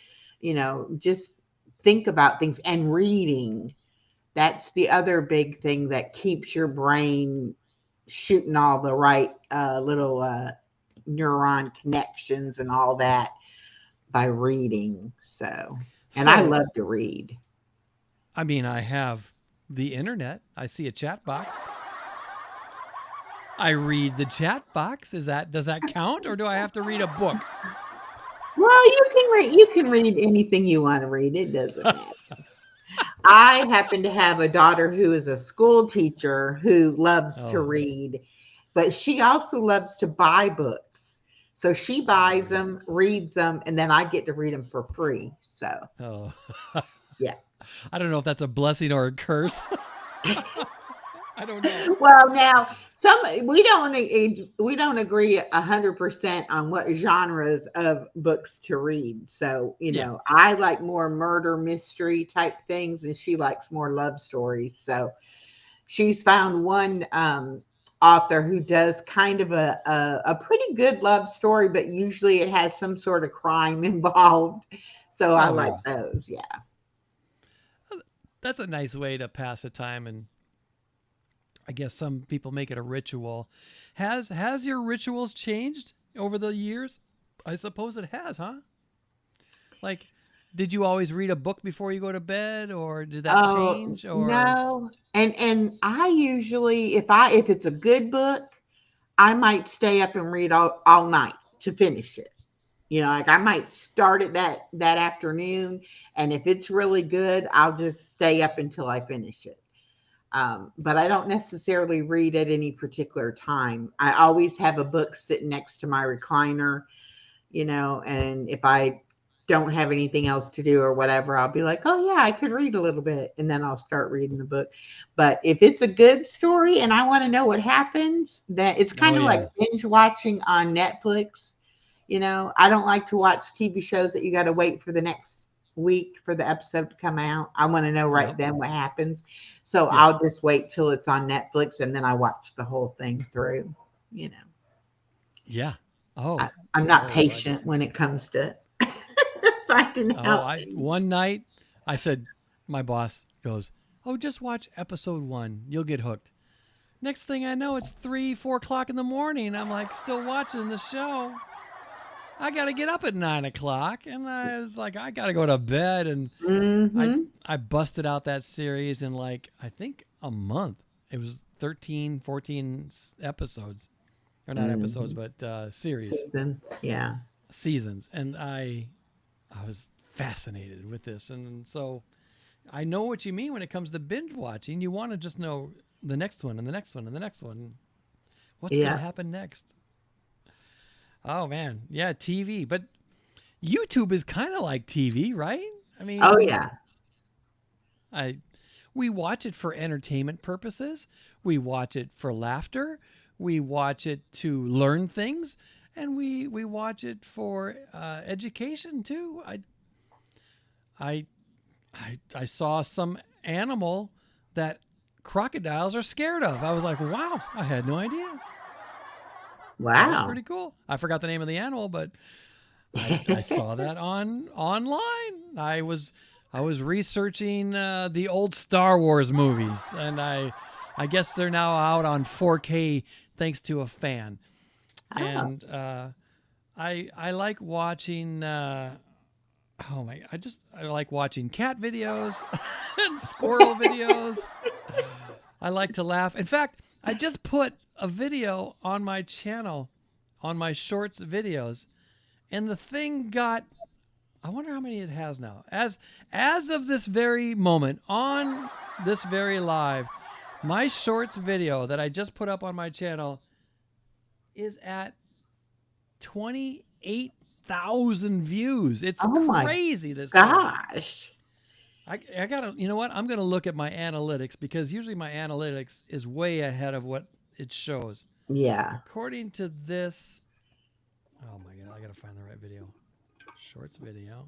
just think about things. And reading, that's the other big thing that keeps your brain shooting all the right little neuron connections and all that by reading. So, and I So, love to read. I mean, I have the internet. I see a chat box. I read the chat box. Does that count, or do I have to read a book? Well, you can read anything you want to read. It doesn't matter. I happen to have a daughter who is a school teacher who loves to Oh, read, but she also loves to buy books. So she buys them, reads them, and then I get to read them for free. So, oh. yeah. I don't know if that's a blessing or a curse. I don't know. Well, now some we don't agree 100% on what genres of books to read. So, Yeah. I like more murder mystery type things, and she likes more love stories. So, she's found one author who does kind of a pretty good love story, but usually it has some sort of crime involved. So I Oh like yeah. those. Yeah. That's a nice way to pass the time, and I guess some people make it a ritual. Has your rituals changed over the years? I suppose it has, huh? Like, did you always read a book before you go to bed, or did that Oh, change? Or no. And I usually, if it's a good book, I might stay up and read all night to finish it. Like I might start it that afternoon, and if it's really good, I'll just stay up until I finish it. But I don't necessarily read at any particular time. I always have a book sitting next to my recliner, and if I don't have anything else to do or whatever, I'll be like, oh, yeah, I could read a little bit. And then I'll start reading the book. But if it's a good story and I want to know what happens, then it's oh kind of like yeah, binge watching on Netflix. I don't like to watch TV shows that you got to wait for the next week for the episode to come out. I want to know right yep, then what happens. So yeah, I'll just wait till it's on Netflix and then I watch the whole thing through. You know, yeah. Oh, I'm not oh, patient when it comes to finding oh. out I things. one night I said, my boss goes, "Oh, just watch episode 1. You'll get hooked." Next thing I know, it's 3, 4 o'clock in the morning. I'm like still watching the show. I got to get up at 9 o'clock, and I was like, I got to go to bed, and I Mm-hmm. I busted out that series in like I think a month. It was 13, 14 episodes, or not episodes, Mm-hmm. but series, Seasons. Yeah. seasons, and I was fascinated with this, and so I know what you mean when it comes to binge watching. You want to just know the next one and the next one and the next one. What's going to Yeah. happen next? Oh man, yeah, TV, but YouTube is kind of like TV, right? I Oh, mean, yeah. I we watch it for entertainment purposes. We watch it for laughter. We watch it to learn things, and we watch it for education too. I I saw some animal that crocodiles are scared of. I was like, wow, I had no idea. That was Wow. pretty cool. I forgot the name of the animal, but I saw that online. I was researching the old Star Wars movies, and I guess they're now out on 4K thanks to a fan. Oh. And I like watching. I like watching cat videos and squirrel videos. I like to laugh. In fact, I just put a video on my channel, on my shorts videos, and the thing got, I wonder how many it has now. As of this very moment, on this very live, my shorts video that I just put up on my channel is at 28,000 views. It's Oh my crazy. This thing. Gosh. I gotta, you know what? I'm gonna look at my analytics, because usually my analytics is way ahead of what it shows. Yeah. According to this, oh my god, I gotta find the right video. Shorts video.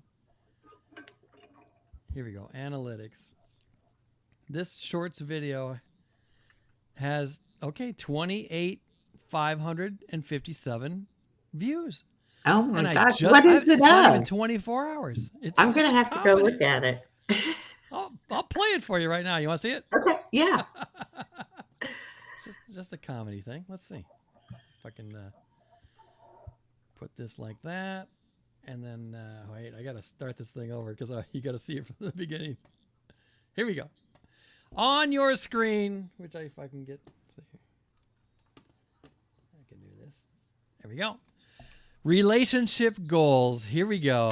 Here we go. Analytics. This shorts video has 28,557 views. Oh my And gosh. What is it it's not even of? 24 hours. I'm going it's to a have to go comedy. look at it. I'll play it for you right now. You want to see it? Okay. Yeah. It's just a comedy thing. Let's see if I can put this like that, and then wait, I gotta start this thing over because you gotta see it from the beginning. Here we go. On your screen, which if I can get, let's see here. I can do this. There we go. Relationship goals. Here we go.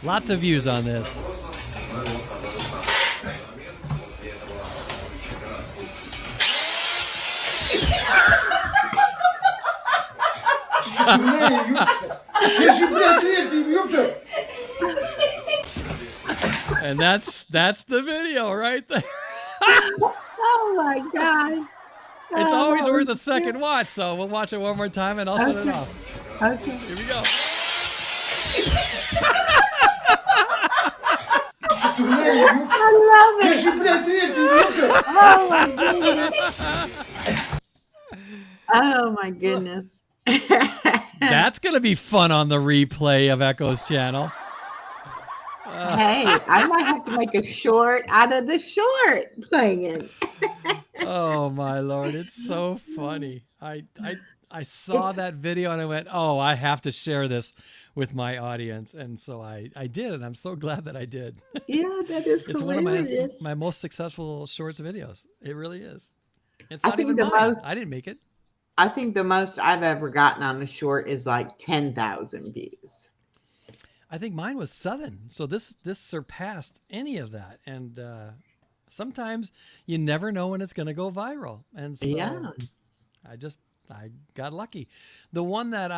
Lots of views on this. And that's the video right there. Oh my gosh. It's always Oh, worth a second watch, so we'll watch it one more time and I'll shut it Okay. off. Okay. Here we go. I love it. Oh my goodness. That's gonna be fun on the replay of Echo's channel. Hey, I might have to make a short out of the short playing it. Oh my lord, it's so funny. I saw that video and I went, oh, I have to share this with my audience, and so I did, and I'm so glad that I did. Yeah, that is It's one of hilarious. my most successful shorts videos. It really is. It's I not think even the mine. most- I didn't make it. I think the most I've ever gotten on a short is like 10,000 views. I think mine was 7. So this surpassed any of that. And sometimes you never know when it's going to go viral. And so Yeah. I got lucky. The one that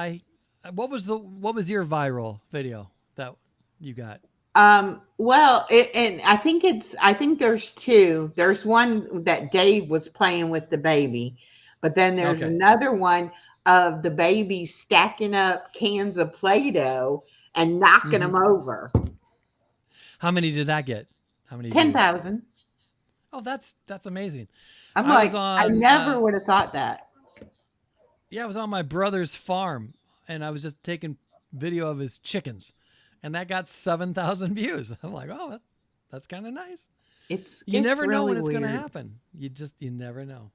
what was your viral video that you got? Well, and I think there's two. There's one that Dave was playing with the baby, but then there's Okay. another one of the baby stacking up cans of Play-Doh and knocking them over. How many did that get? How many? views? 10,000. Oh, that's amazing. I'm I like, was I on, never would have thought that. Yeah, I was on my brother's farm, and I was just taking video of his chickens, and that got 7,000 views. I'm like, oh, that's kind of nice. You never know when it's going to happen. You never know.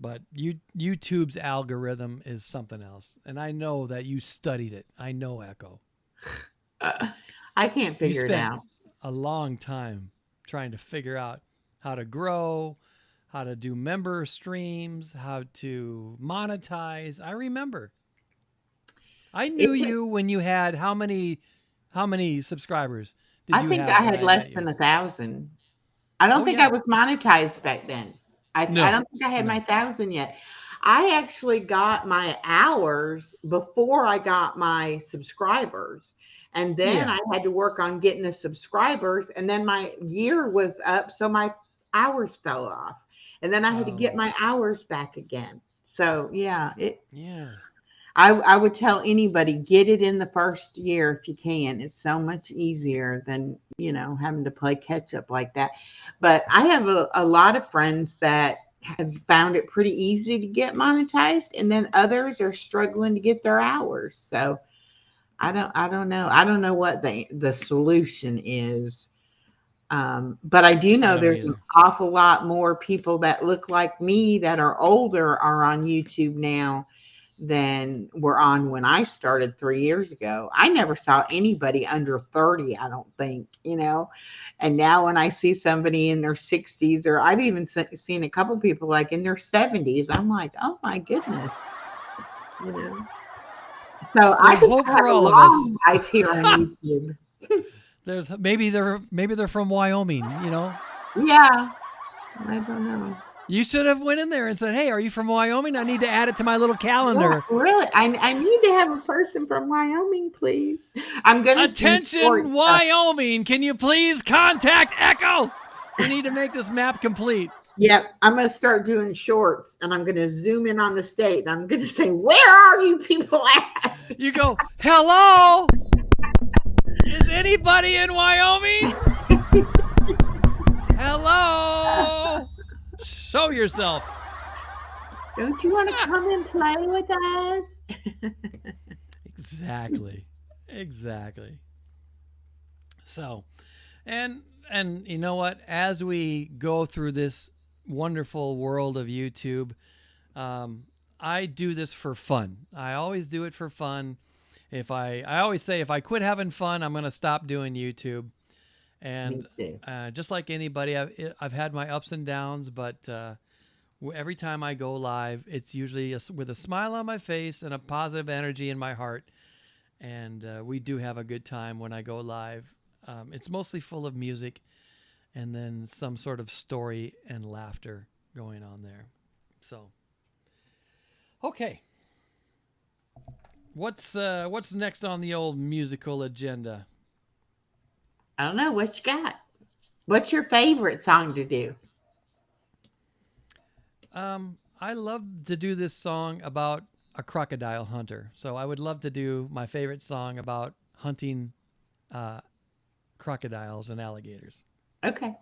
But YouTube's algorithm is something else, and I know that you studied it. I know, Echo. I can't figure it spent out. A long time trying to figure out how to grow, how to do member streams, how to monetize. I remember. I knew you when you had how many subscribers did I you think have I when had less met than you? 1,000. I don't Oh, think yeah. I was monetized back then. I No, don't think I had no. my 1,000 yet. I actually got my hours before I got my subscribers. And then Yeah. I had to work on getting the subscribers. And then my year was up. So my hours fell off. And then I had to get Oh. my hours back again. So yeah, Yeah. I would tell anybody, get it in the first year if you can. It's so much easier than, having to play catch up like that. But I have a lot of friends that have found it pretty easy to get monetized, and then others are struggling to get their hours. So I don't know. I don't know what the solution is. But I do know there's an awful lot more people that look like me that are older are on YouTube now than were on when I started 3 years ago. I never saw anybody under 30, I don't think, And now when I see somebody in their 60s, or I've even seen a couple people like in their 70s, I'm like, oh my goodness, So I just hope have for a all of long life here on YouTube. There's maybe they're from Wyoming, Yeah, I don't know. You should have went in there and said, "Hey, are you from Wyoming? I need to add it to my little calendar." Yeah, really, I need to have a person from Wyoming, please. I'm gonna Attention, Wyoming! Can you please contact Echo? We need to make this map complete. Yep, I'm gonna start doing shorts, and I'm gonna zoom in on the state, and I'm gonna say, "Where are you people at?" You go, "Hello, is anybody in Wyoming? Hello." Show yourself. Don't you want to come and play with us? Exactly. So, and you know what? As we go through this wonderful world of YouTube, I do this for fun. I always do it for fun. I always say, if I quit having fun, I'm going to stop doing YouTube. And just like anybody, I've had my ups and downs, but every time I go live, it's usually with a smile on my face and a positive energy in my heart. And we do have a good time when I go live. It's mostly full of music and then some sort of story and laughter going on there. So, okay. What's next on the old musical agenda? I don't know. What you got? What's your favorite song to do? I love to do this song about a crocodile hunter. So I would love to do my favorite song about hunting crocodiles and alligators. Okay.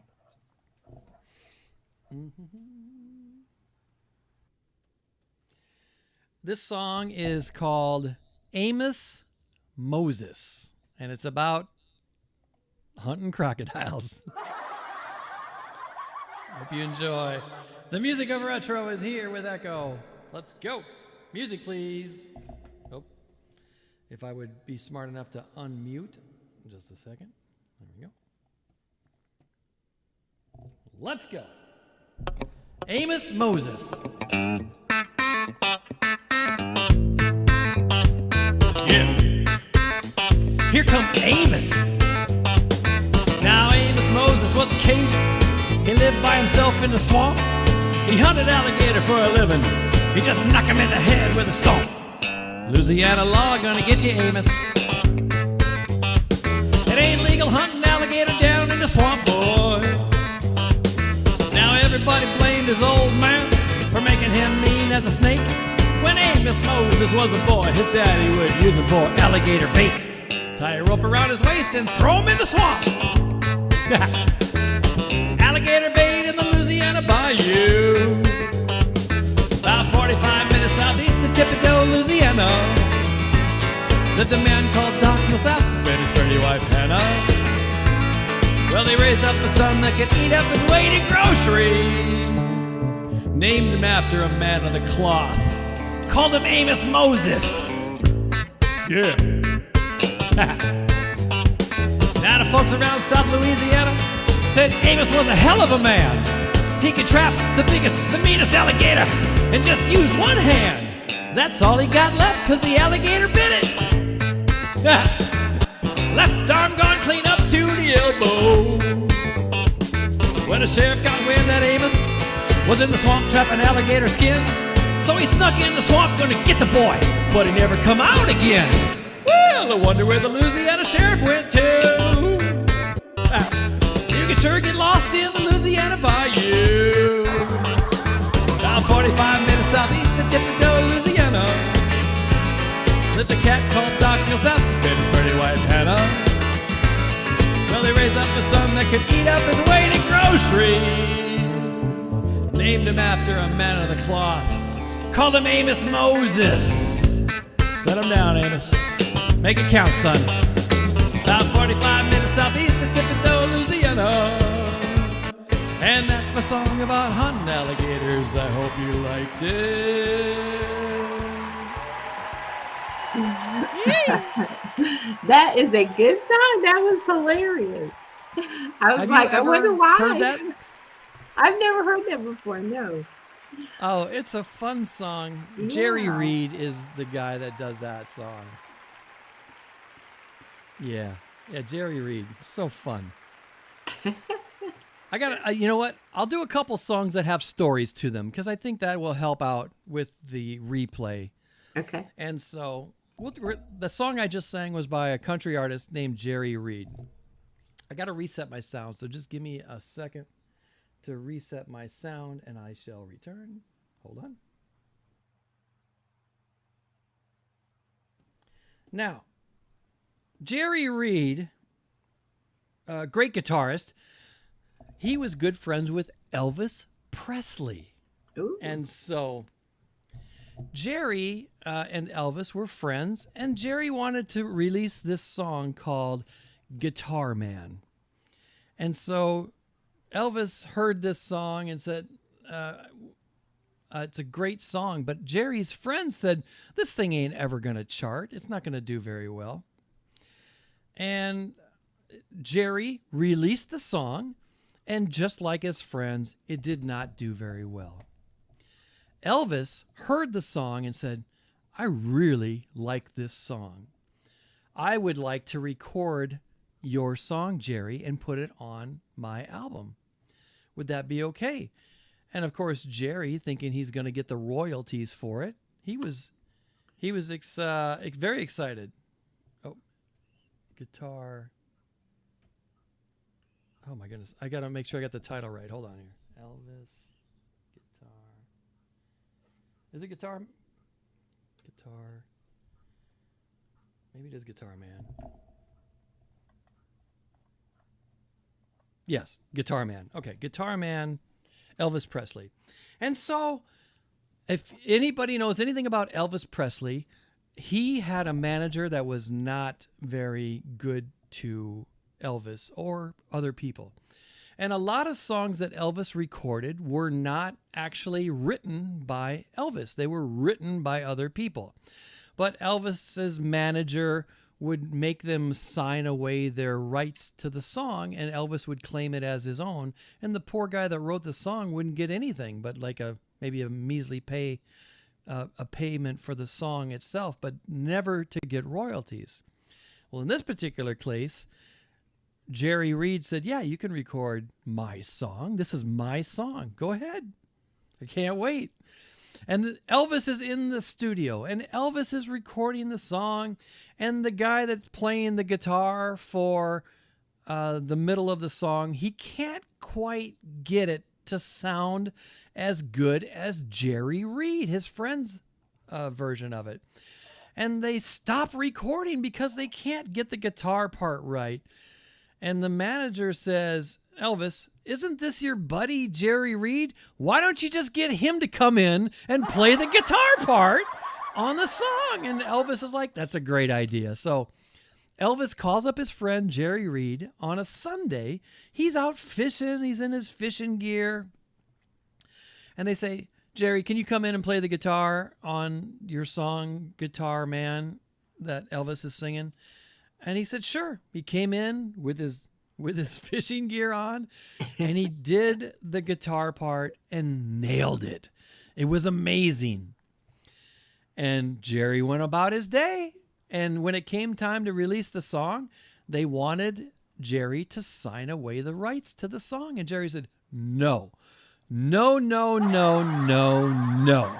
This song is called Amos Moses, and it's about hunting crocodiles. Hope you enjoy. The music of Retro is here with Echo. Let's go. Music, please. Oh, if I would be smart enough to unmute. Just a second. There we go. Let's go. Amos Moses. Yeah. Here come Amos. Now Amos Moses was a Cajun. He lived by himself in the swamp. He hunted alligator for a living. He just knocked him in the head with a stomp. Louisiana law gonna get you, Amos. It ain't legal hunting alligator down in the swamp, boy. Now everybody blamed his old man for making him mean as a snake. When Amos Moses was a boy, his daddy would use him for alligator bait. Tie a rope around his waist and throw him in the swamp. Alligator bait in the Louisiana bayou. About 45 minutes southeast of Thibodaux, Louisiana. Lived a man called Doc Millsap and his pretty wife Hannah. Well, they raised up a son that could eat up his weight in groceries. Named him after a man of the cloth. Called him Amos Moses. Yeah. Now the folks around South Louisiana said Amos was a hell of a man. He could trap the biggest, the meanest alligator and just use one hand. That's all he got left because the alligator bit it. Left arm gone clean up to the elbow. When the sheriff got wind that Amos was in the swamp trapping alligator skin, so he snuck in the swamp gonna get the boy, but he never come out again. Well, I wonder where the Louisiana sheriff went to. You can sure get lost in the Louisiana bayou. About 45 minutes southeast of Thibodaux, Louisiana. close up in his pretty white Hannah. Well, they raised up a son that could eat up his weight in groceries. Named him after a man of the cloth. Called him Amos Moses. Set him down, Amos. Make it count, son. About 45 minutes southeast of Thibodaux, Louisiana. And that's my song about hunting alligators. I hope you liked it. That is a good song. That was hilarious. I was like, I wonder why. Heard that? I've never heard that before. No. Oh, it's a fun song. Yeah. Jerry Reed is the guy that does that song. Yeah, Jerry Reed. So fun. I got you know what? I'll do a couple songs that have stories to them because I think that will help out with the replay. Okay. And so the song I just sang was by a country artist named Jerry Reed. I got to reset my sound, so just give me a second to reset my sound and I shall return. Hold on. Now, Jerry Reed, a great guitarist, he was good friends with Elvis Presley. Ooh. And so Jerry and Elvis were friends, and Jerry wanted to release this song called Guitar Man. And so Elvis heard this song and said, it's a great song, but Jerry's friends said, this thing ain't ever going to chart. It's not going to do very well. And Jerry released the song, and just like his friends, it did not do very well. Elvis heard the song and said, I really like this song. I would like to record your song, Jerry, and put it on my album. Would that be okay? And of course, Jerry, thinking he's going to get the royalties for it, he was very excited. Oh, guitar. Oh my goodness. I got to make sure I got the title right. Hold on here. Elvis guitar. Is it guitar? Guitar. Maybe it is Guitar Man. Yes, Guitar Man. Okay, Guitar Man, Elvis Presley. And so, if anybody knows anything about Elvis Presley, he had a manager that was not very good to Elvis or other people. And a lot of songs that Elvis recorded were not actually written by Elvis. They were written by other people. But Elvis's manager would make them sign away their rights to the song, and Elvis would claim it as his own. And the poor guy that wrote the song wouldn't get anything but like maybe a measly payment for the song itself, but never to get royalties. Well, in this particular case, Jerry Reed said, yeah, you can record my song. This is my song. Go ahead. I can't wait. And Elvis is in the studio, and Elvis is recording the song, and the guy that's playing the guitar for the middle of the song, he can't quite get it to sound as good as Jerry Reed, his friend's version of it. And they stop recording because they can't get the guitar part right. And the manager says, Elvis, isn't this your buddy, Jerry Reed? Why don't you just get him to come in and play the guitar part on the song? And Elvis is like, that's a great idea. So Elvis calls up his friend, Jerry Reed, on a Sunday. He's out fishing. He's in his fishing gear. And they say, Jerry, can you come in and play the guitar on your song, Guitar Man, that Elvis is singing? And he said, sure. He came in with his fishing gear on, and he did the guitar part and nailed it. It was amazing. And Jerry went about his day. And when it came time to release the song, they wanted Jerry to sign away the rights to the song. And Jerry said, no. No, no, no, no, no.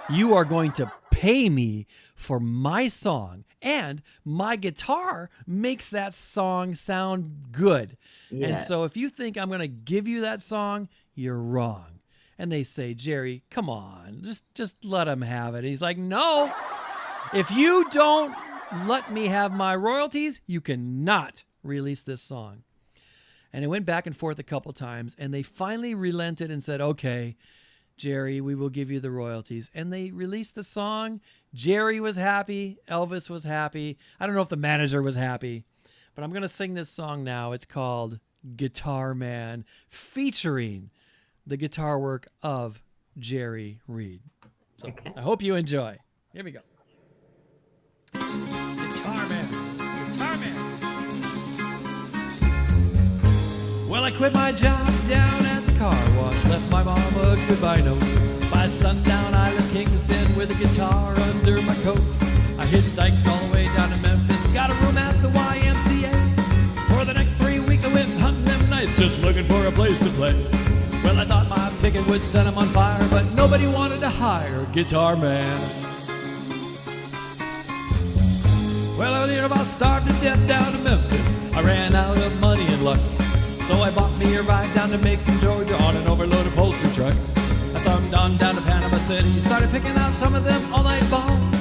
You are going to pay me for my song, and my guitar makes that song sound good. Yeah. And so if you think I'm going to give you that song, you're wrong. And they say, Jerry, come on, just let him have it. He's like, no, if you don't let me have my royalties. You cannot release this song. And it went back and forth a couple times, and they finally relented and said, okay, Jerry, we will give you the royalties. And they released the song. Jerry was happy. Elvis was happy. I don't know if the manager was happy, but I'm going to sing this song now. It's called Guitar Man, featuring the guitar work of Jerry Reed. So Okay. I hope you enjoy. Here we go. Guitar Man. Guitar Man. Well, I quit my job down at the car wash, left my mom a goodbye note. By sundown, I left Kingston with a guitar under my coat. I hitchhiked all the way down to Memphis, got a room at the YMCA. For the next 3 weeks, I went hunting them nights, just looking for a place to play. Well, I thought my picking would set them on fire, but nobody wanted to hire a Guitar Man. Well, I was about starved to death down to Memphis. I ran out of money and luck, so I bought me a ride down to Macon, Georgia on an overload upholstery truck. I thumbed on down to Panama City, started picking out some of them all-night bombs,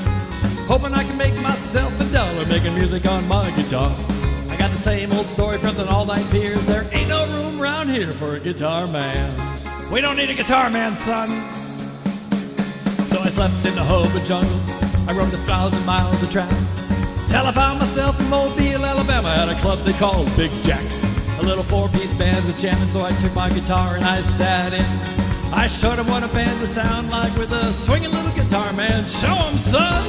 hoping I could make myself $1 making music on my guitar. I got the same old story from an all-night beers. There ain't no room around here for a guitar man. We don't need a guitar man, son. So I slept in the hub of jungles. I rode 1,000 miles of track till I found myself in Mobile, Alabama, at a club they called Big Jack's. A little 4-piece band was jamming, so I took my guitar and I sat in. I showed them what a band would sound like with a swinging little guitar man. Show 'em, son!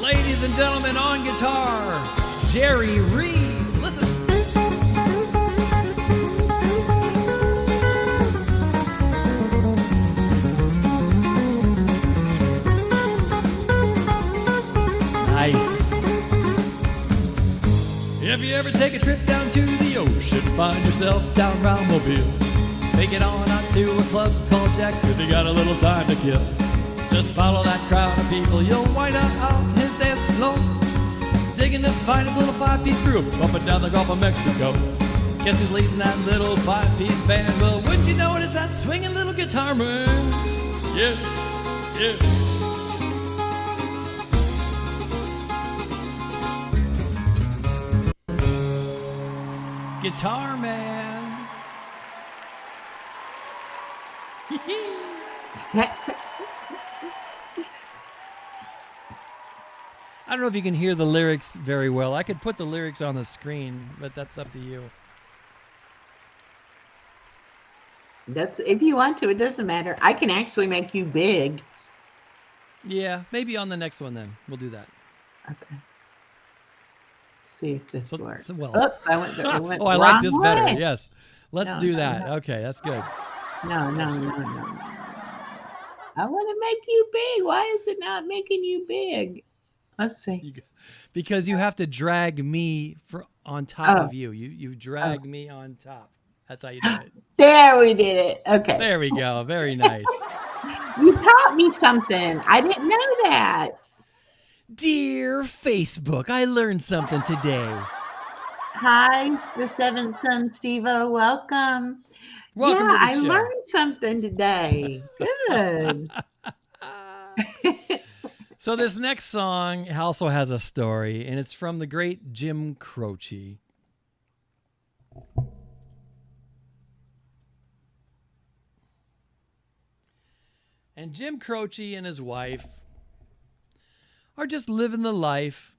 Ladies and gentlemen, on guitar, Jerry Reed. Listen. Nice. If you ever take a trip down to the ocean, find yourself down round Mobile, make it on out to a club called Jack's if you got a little time to kill. Just follow that crowd of people, you'll wind up on his dance floor, digging the finest little 5-piece group up and down the Gulf of Mexico. Guess who's leading that little 5-piece band? Well, wouldn't you know it, it's that swinging little guitar man. Yeah, yeah. Guitar Man. I don't know if you can hear the lyrics very well. I could put the lyrics on the screen, but that's up to you. That's if you want to. It doesn't matter. I can actually make you big. Yeah, maybe on the next one then. We'll do that. Okay. See if this works. Well, Oops, I went oh, I like this wrong better. way. Yes. Let's No, do no, that. no. Okay, that's good. No. I want to make you big. Why is it not making you big? Let's see. Because you have to drag me on top Oh. of you. You drag me on top. That's how you do it. There we did it. Okay. There we go. Very nice. You taught me something. I didn't know that. Dear Facebook, I learned something today. Hi, the seventh son, Steve-O. Welcome. Welcome yeah, to the I show. learned something today. Good. So this next song also has a story, and it's from the great Jim Croce. And Jim Croce and his wife are just living the life.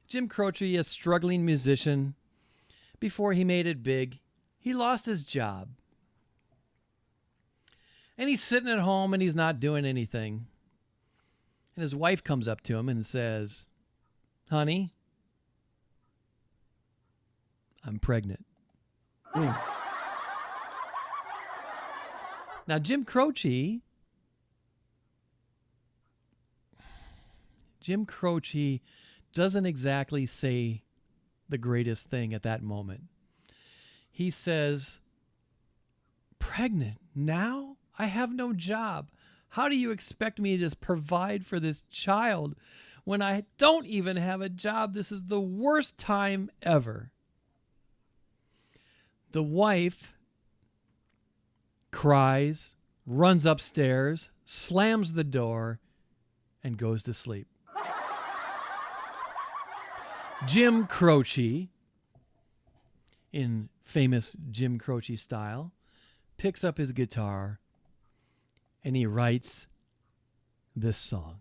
Jim Croce, a struggling musician, before he made it big, he lost his job. And he's sitting at home and he's not doing anything. And his wife comes up to him and says, "Honey, I'm pregnant." Now, Jim Croce doesn't exactly say the greatest thing at that moment. He says, "Pregnant now? I have no job. How do you expect me to provide for this child when I don't even have a job? This is the worst time ever." The wife cries, runs upstairs, slams the door, and goes to sleep. Jim Croce, in famous Jim Croce style, picks up his guitar and he writes this song.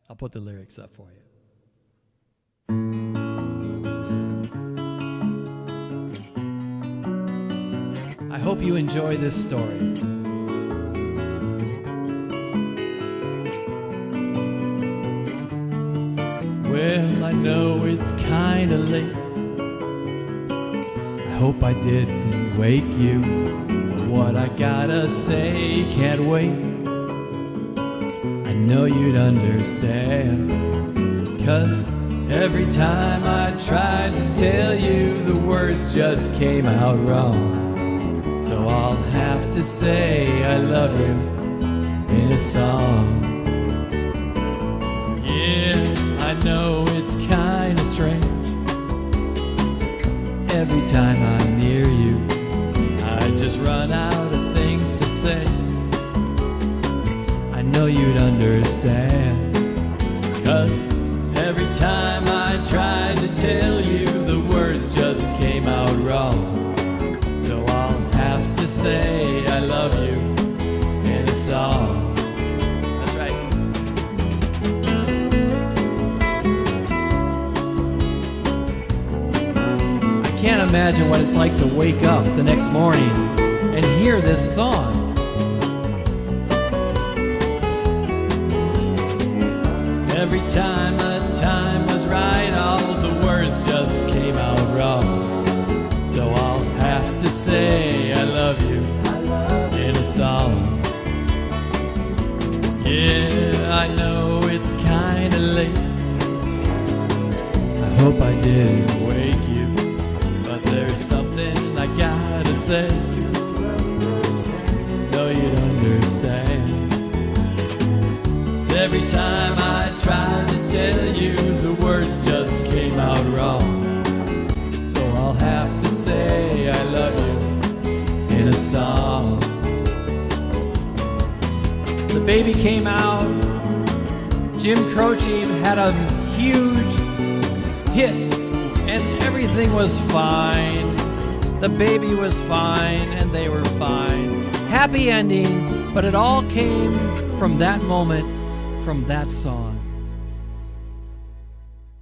I'll put the lyrics up for you. I hope you enjoy this story. Well, I know it's kinda late. I hope I didn't wake you. But what I gotta say can't wait. I know you'd understand. 'Cause every time I tried to tell you, the words just came out wrong. So I'll have to say I love you in a song. Yeah, I know it's kinda strange. Every time I'm near you, I just run out of things to say. I know you'd understand. 'Cause every time I tried to tell you, the words just came out wrong. So I'll have to say I love you in a song. That's right. I can't imagine what it's like to wake up the next morning and hear this song. Every time a time was right, all the words just came out wrong. So I'll have to say I love you in a song. Yeah, I know it's kinda late. I hope I didn't wake you, but there's something I gotta say. Know you'd understand. 'Cause every time I tried to tell you, the words just came out wrong. So I'll have to say I love you in a song. The baby came out. Jim Croce had a huge hit and everything was fine. The baby was fine and they were fine. Happy ending, but it all came from that moment, from that song.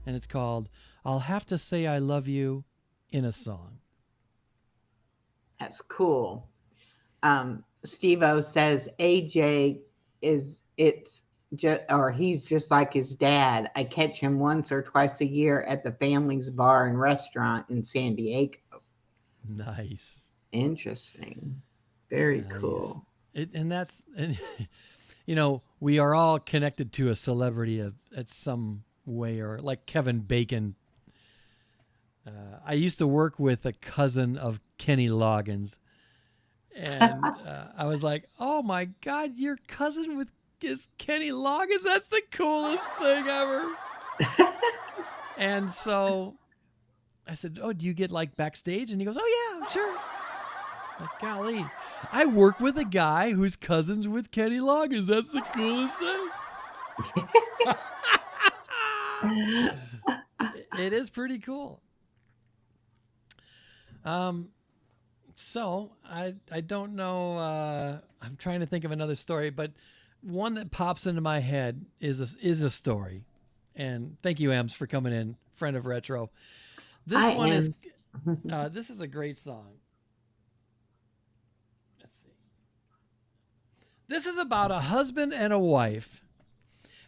And it's called I'll Have to Say I Love You in a Song. That's cool. Steve-O says AJ he's just like his dad. I catch him once or twice a year at the family's bar and restaurant in San Diego. Nice. Interesting. Very Nice. Cool. And you know, we are all connected to a celebrity at some way, or like Kevin Bacon. I used to work with a cousin of Kenny Loggins, and I was like, "Oh my God, your cousin is Kenny Loggins? That's the coolest thing ever!" And so I said, "Oh, do you get like backstage?" And he goes, "Oh yeah, sure." Like, golly, I work with a guy who's cousins with Kenny Loggins. That's the coolest thing. It is pretty cool. So I don't know. I'm trying to think of another story, but one that pops into my head is a story. And thank you, Ems, for coming in, friend of Retro. This is a great song. Let's see. This is about a husband and a wife.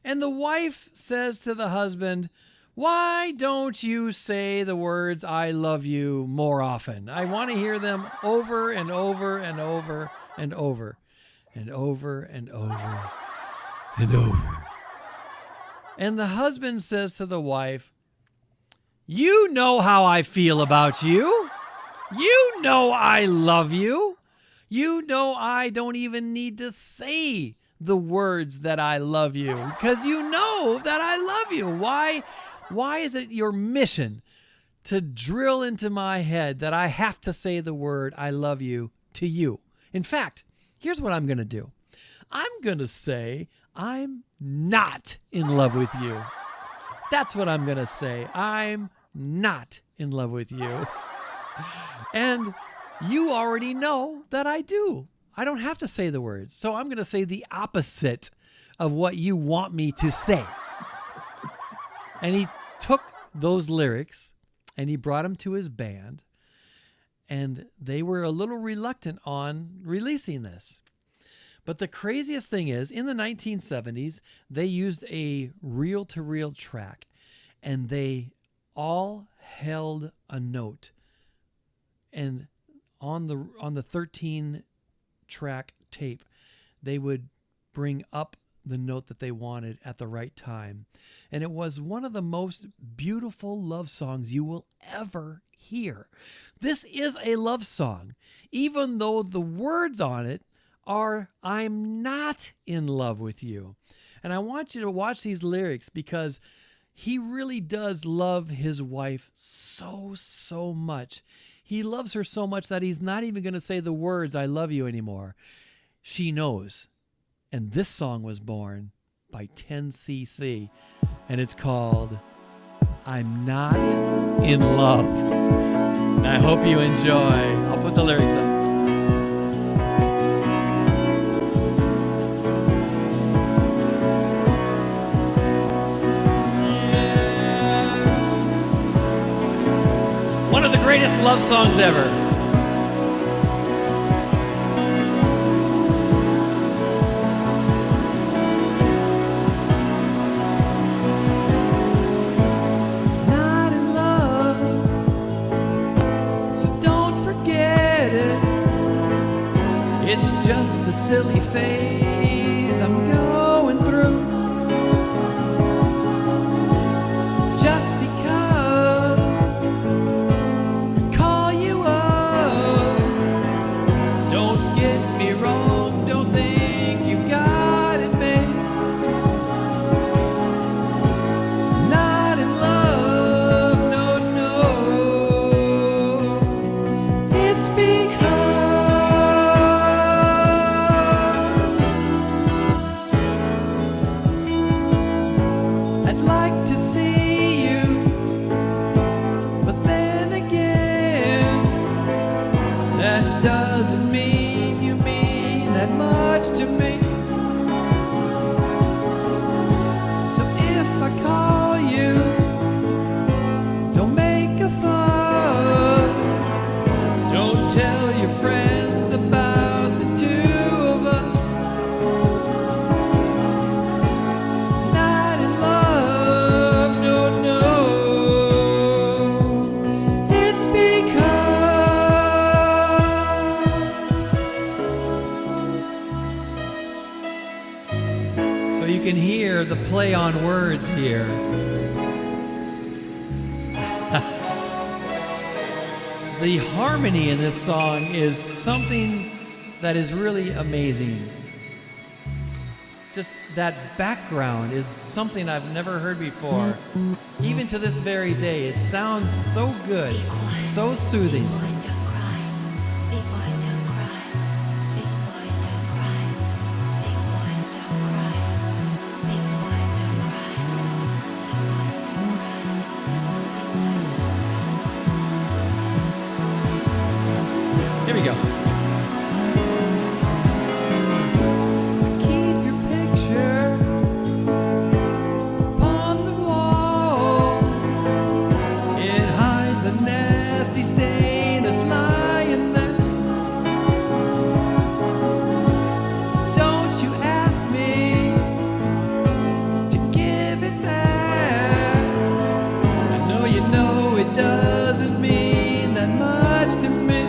And the wife says to the husband, "Why don't you say the words, 'I love you,' more often? I want to hear them over and over and over and over and over and over and over." And the husband says to the wife, "You know how I feel about you. You know I love you. You know I don't even need to say the words that I love you, because you know that I love you. Why is it your mission to drill into my head that I have to say the word I love you to you? In fact, here's what I'm going to do. I'm going to say I'm not in love with you. That's what I'm going to say. I'm not in love with you. And you already know that I do. I don't have to say the words. So I'm going to say the opposite of what you want me to say. And he took those lyrics and he brought them to his band. And they were a little reluctant on releasing this. But the craziest thing is, in the 1970s, they used a reel-to-reel track, and they all held a note. And on the 13-track tape, they would bring up the note that they wanted at the right time. And it was one of the most beautiful love songs you will ever hear. This is a love song, even though the words on it are, I'm not in love with you. And I want you to watch these lyrics because he really does love his wife so, so much. He loves her so much that he's not even going to say the words, I love you anymore. She knows. And this song was born by 10cc, and it's called I'm Not in Love. And I hope you enjoy. I'll put the lyrics up. One of the greatest love songs ever. Not in love, so don't forget it. It's just a silly phase I'm going through. Just because call you up. Don't get me wrong, don't think you got it made. Not in love, no, no. It's because I'd like to see you, but then again, that doesn't mean you mean that much to me. So if I call you, don't make a fuss. Don't tell your friends about the two of us. Not in love, no, no. It's because. So you can hear the play on words here. The harmony in this song is something that is really amazing. Just that background is something I've never heard before. Even to this very day, it sounds so good, so soothing. Big boys don't cry. Big boys don't cry. Big boys don't cry. Big boys don't cry. Big boys don't cry. Big boys don't cry. Here we go. Keep your picture upon the wall. It hides a nasty stain that's lying there. So don't you ask me to give it back. I know you know it doesn't mean that much to me.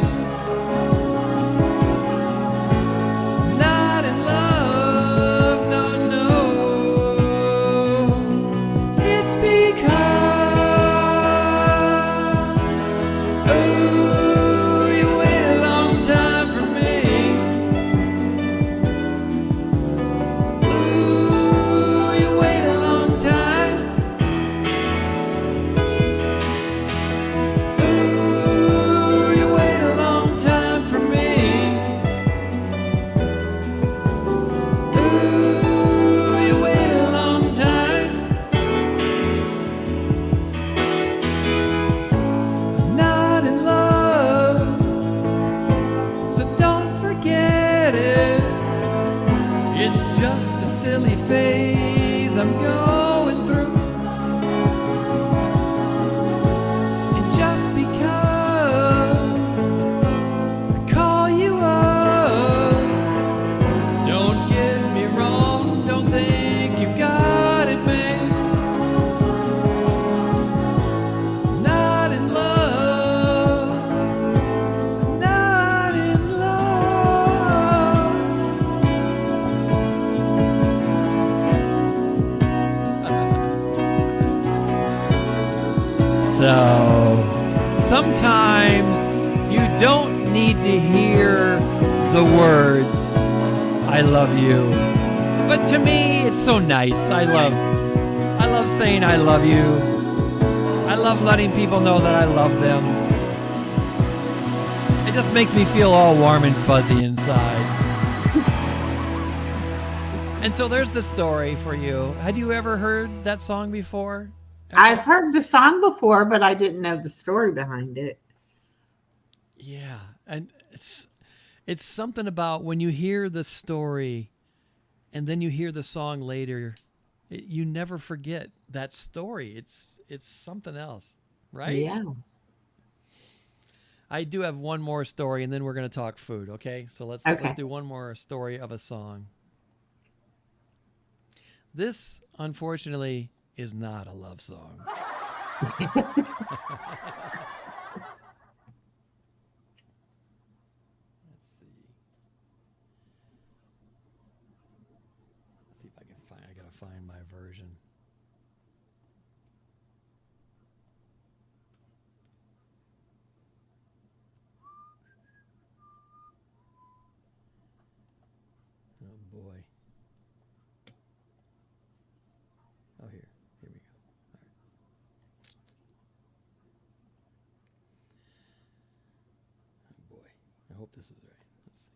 need to hear the words, I love you. But to me, it's so nice. I love saying I love you. I love letting people know that I love them. It just makes me feel all warm and fuzzy inside. And so there's the story for you. Had you ever heard that song before? I've heard the song before, but I didn't know the story behind it. Yeah, and it's something about when you hear the story and then you hear the song later, you never forget that story. It's something else, right? Yeah. I do have one more story, and then we're going to talk food, okay? So let's do one more story of a song. This, unfortunately, is not a love song. Let's see. Let's see if I can find. I gotta find my version. Oh boy. Oh, here we go. All right. Oh boy, I hope this is right. Let's see.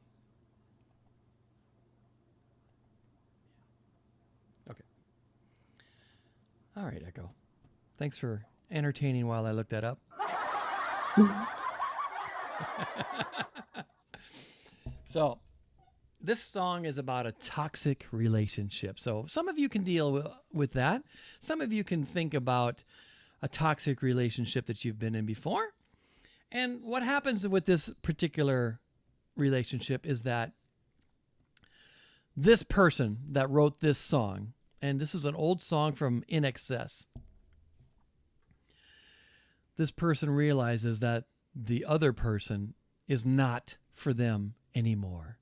Okay. All right, Echo. Thanks for entertaining while I looked that up. So, this song is about a toxic relationship. So some of you can deal with that. Some of you can think about a toxic relationship that you've been in before. And what happens with this particular relationship is that this person that wrote this song, and this is an old song from In Excess, this person realizes that the other person is not for them anymore.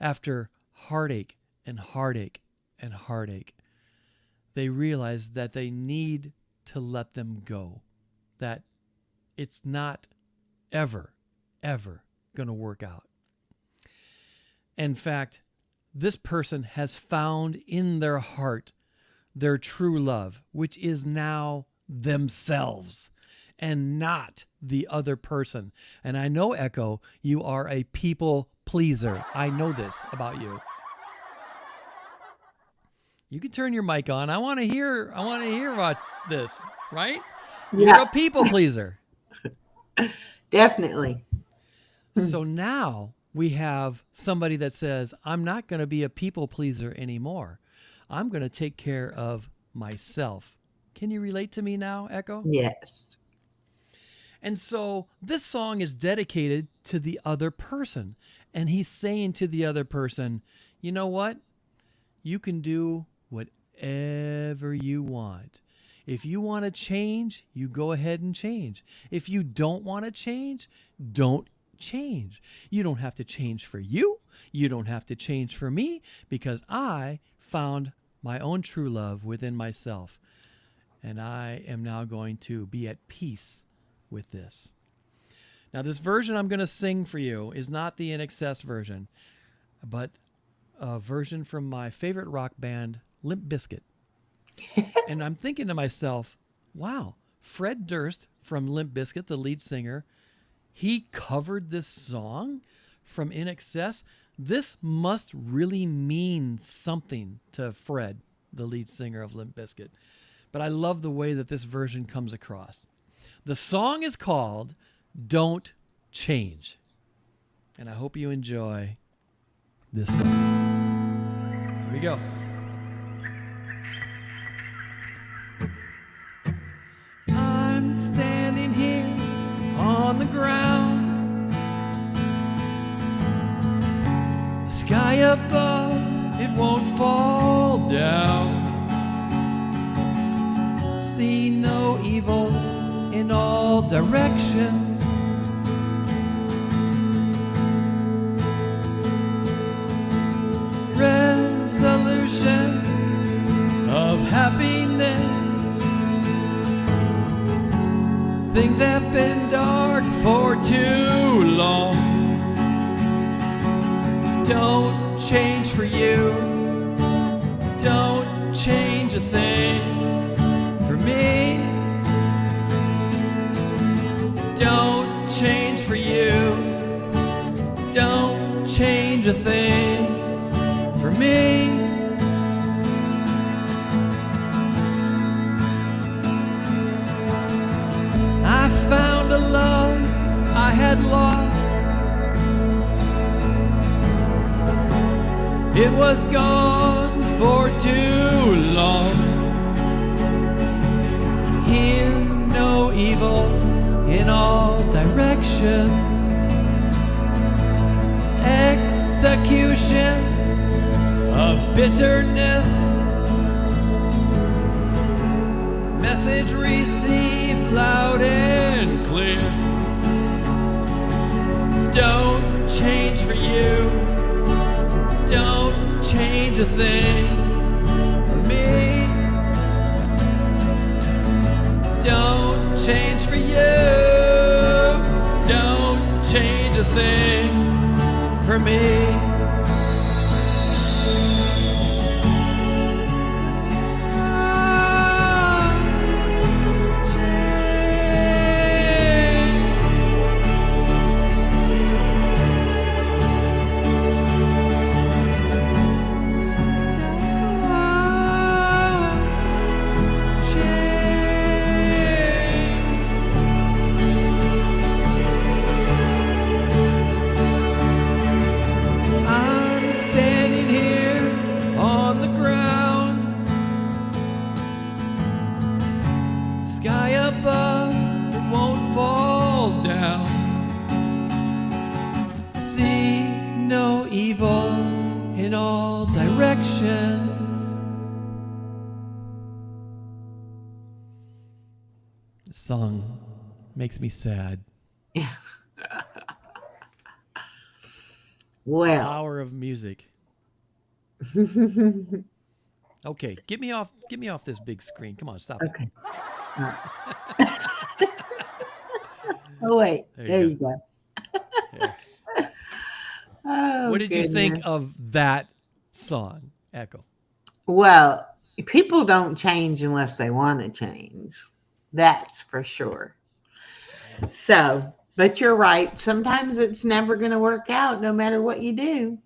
After heartache and heartache and heartache, they realize that they need to let them go, that it's not ever, ever going to work out. In fact, this person has found in their heart their true love, which is now themselves and not the other person. And I know, Echo, you are a people pleaser. I know this about you. You can turn your mic on. I want to hear about this, right? You're Yeah. a people pleaser. Definitely. So now we have somebody that says, I'm not going to be a people pleaser anymore. I'm going to take care of myself. Can you relate to me now, Echo? Yes. And so this song is dedicated to the other person. And he's saying to the other person, you know what? You can do whatever you want. If you want to change, you go ahead and change. If you don't want to change, don't change. You don't have to change for you. You don't have to change for me, because I found my own true love within myself. And I am now going to be at peace with this. Now, this version I'm going to sing for you is not the In Excess version, but a version from my favorite rock band, Limp Bizkit. And I'm thinking to myself, wow, Fred Durst from Limp Bizkit, the lead singer, he covered this song from In Excess. This must really mean something to Fred, the lead singer of Limp Bizkit. But I love the way that this version comes across. The song is called Don't Change. And I hope you enjoy this song. Here we go. I'm standing here on the ground. The sky above, it won't fall down. See no evil in all directions. Resolution of happiness. Things have been dark for too long. Don't change for you. Don't change a thing for me. Don't change for you. Don't change a thing for me. I found a love I had lost. It was gone for too long. Hear no evil in all directions. Execution of bitterness. Message received loud and clear. Don't change for you. Don't change a thing for me. Don't change for you. Don't change a thing for me. In all directions. This song makes me sad. Well, Power of music. Okay, get me off this big screen. Come on, stop it. okay. All right. Oh wait, there you go. Yeah. Oh, What did you think goodness. of that song, Echo? Well, people don't change unless they want to change. That's for sure. So, but you're right. Sometimes it's never going to work out no matter what you do.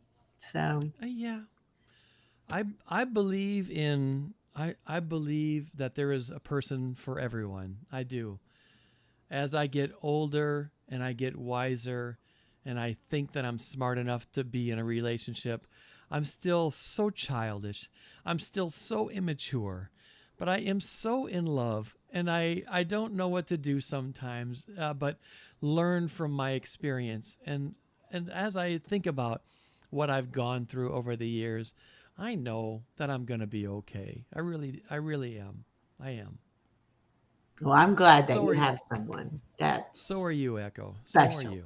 So, Yeah. I believe in I believe that there is a person for everyone. I do. As I get older and I get wiser and I think that I'm smart enough to be in a relationship, I'm still so childish. I'm still so immature, but I am so in love, and I don't know what to do sometimes, but learn from my experience. And as I think about what I've gone through over the years, I know that I'm going to be okay. I really am. I am. well, I'm glad that So you are you. have someone that's So are you, Echo. So are special. you.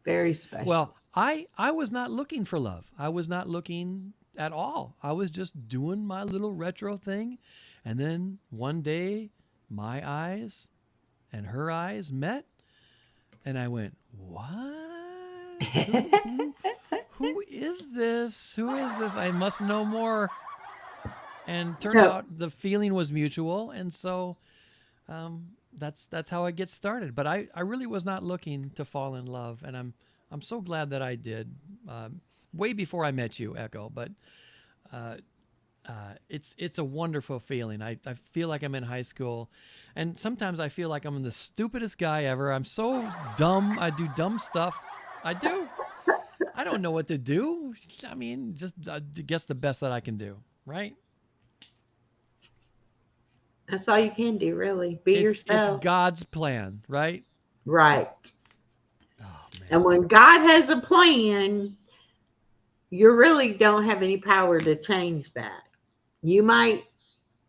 Very special. Well, I was not looking for love. I was not looking at all. I was just doing my little retro thing. And then one day my eyes and her eyes met, and I went, what? Who is this? Who is this? I must know more. And turned So- out the feeling was mutual. And so that's how it gets started. But I really was not looking to fall in love, and I'm so glad that I did. Way before I met you, Echo. But it's a wonderful feeling. I feel like I'm in high school, and sometimes I feel like I'm the stupidest guy ever. I'm so dumb. I do dumb stuff. I do. I don't know what to do. I mean, just guess the best that I can do, right? That's all you can do, really. Be yourself. It's God's plan, right? Right. Oh man. And when God has a plan, you really don't have any power to change that. You might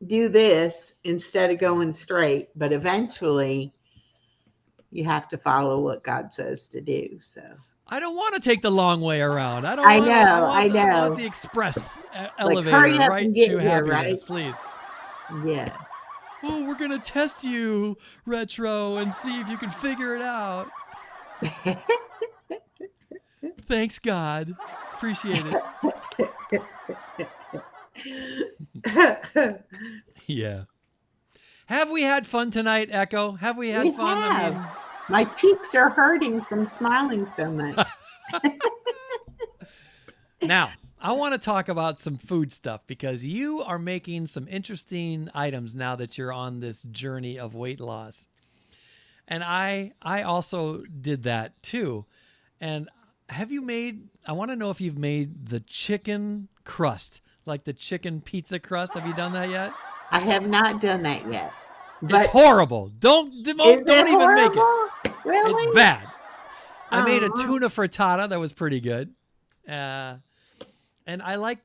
do this instead of going straight, but eventually you have to follow what God says to do. So, I don't want to take the long way around. I don't. I want, know, I I know. want the express elevator hurry up right and get to here, happiness, right? please. yes. Oh, we're gonna test you, Retro, and see if you can figure it out. Thanks God. Appreciate it. Yeah. Have we had fun tonight, Echo? Have we had We fun? have. I mean, My cheeks are hurting from smiling so much. now, I want to talk about some food stuff because you are making some interesting items now that you're on this journey of weight loss. And I also did that too. And I want to know if you've made the chicken crust, like the chicken pizza crust. Have you done that yet? I have not done that yet. But It's horrible. Don't is even it make it. horrible? Really? It's bad. I made a Oh. tuna frittata that was pretty good. And I like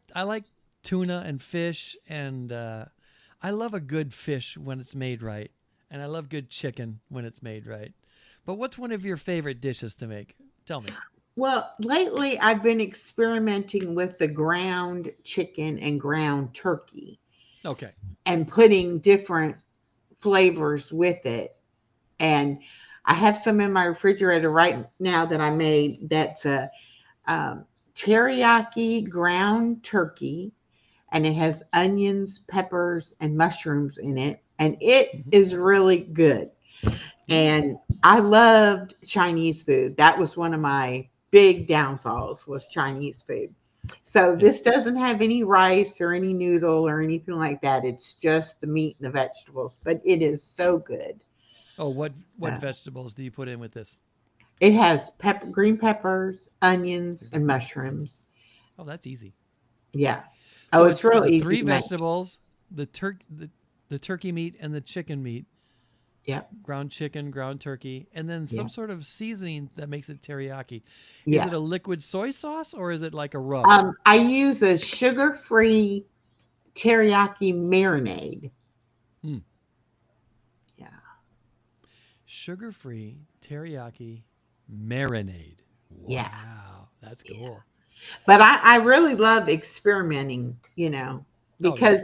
tuna and fish, and I love a good fish when it's made right, and I love good chicken when it's made right. But what's one of your favorite dishes to make? Tell me. Well, lately I've been experimenting with the ground chicken and ground turkey Okay. and putting different flavors with it. And I have some in my refrigerator right now that I made. That's a teriyaki ground turkey, and it has onions, peppers, and mushrooms in it. And it is really good. And I loved Chinese food. That was one of my big downfalls, was Chinese food. So this doesn't have any rice or any noodle or anything like that. It's just the meat and the vegetables, but it is so good. Oh, what Yeah. vegetables do you put in with this? It has green peppers, onions, and mushrooms. Oh, that's easy. Yeah. So Oh, it's real the easy three to make. vegetables, the turkey meat and the chicken meat. Yep. Ground chicken, ground turkey, and then some Yeah. sort of seasoning that makes it teriyaki. Is Yeah. it a liquid soy sauce or is it like a rub? I use a sugar-free teriyaki marinade. Hmm. Yeah. Sugar-free teriyaki marinade. Wow, Yeah. that's cool. But I really love experimenting, yeah. because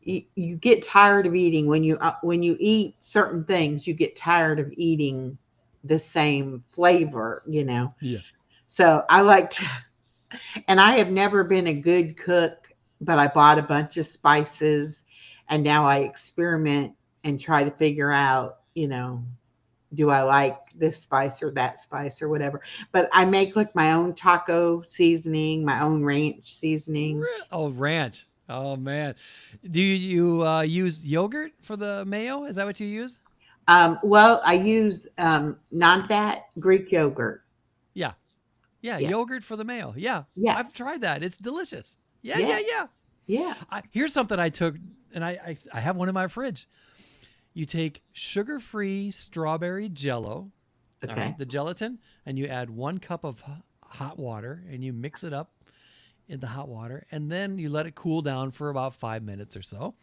you get tired of eating when you eat certain things, you get tired of eating the same flavor. Yeah. So I like to, and I have never been a good cook, but I bought a bunch of spices, and now I experiment and try to figure out, do I like this spice or that spice or whatever. But I make like my own taco seasoning, my own ranch seasoning. Oh, ranch. Oh man, do you use yogurt for the mayo? Is that what you use? Well, I use non-fat Greek yogurt. Yeah. Yeah. Yogurt for the mayo. Yeah, Yeah. I've tried that. It's delicious. Yeah. Yeah. Yeah. Here's something I took, and I have one in my fridge. You take sugar-free strawberry Jello, all Okay. right, the gelatin, and you add 1 cup of hot water, and you mix it up in the hot water, and then you let it cool down for about 5 minutes or so,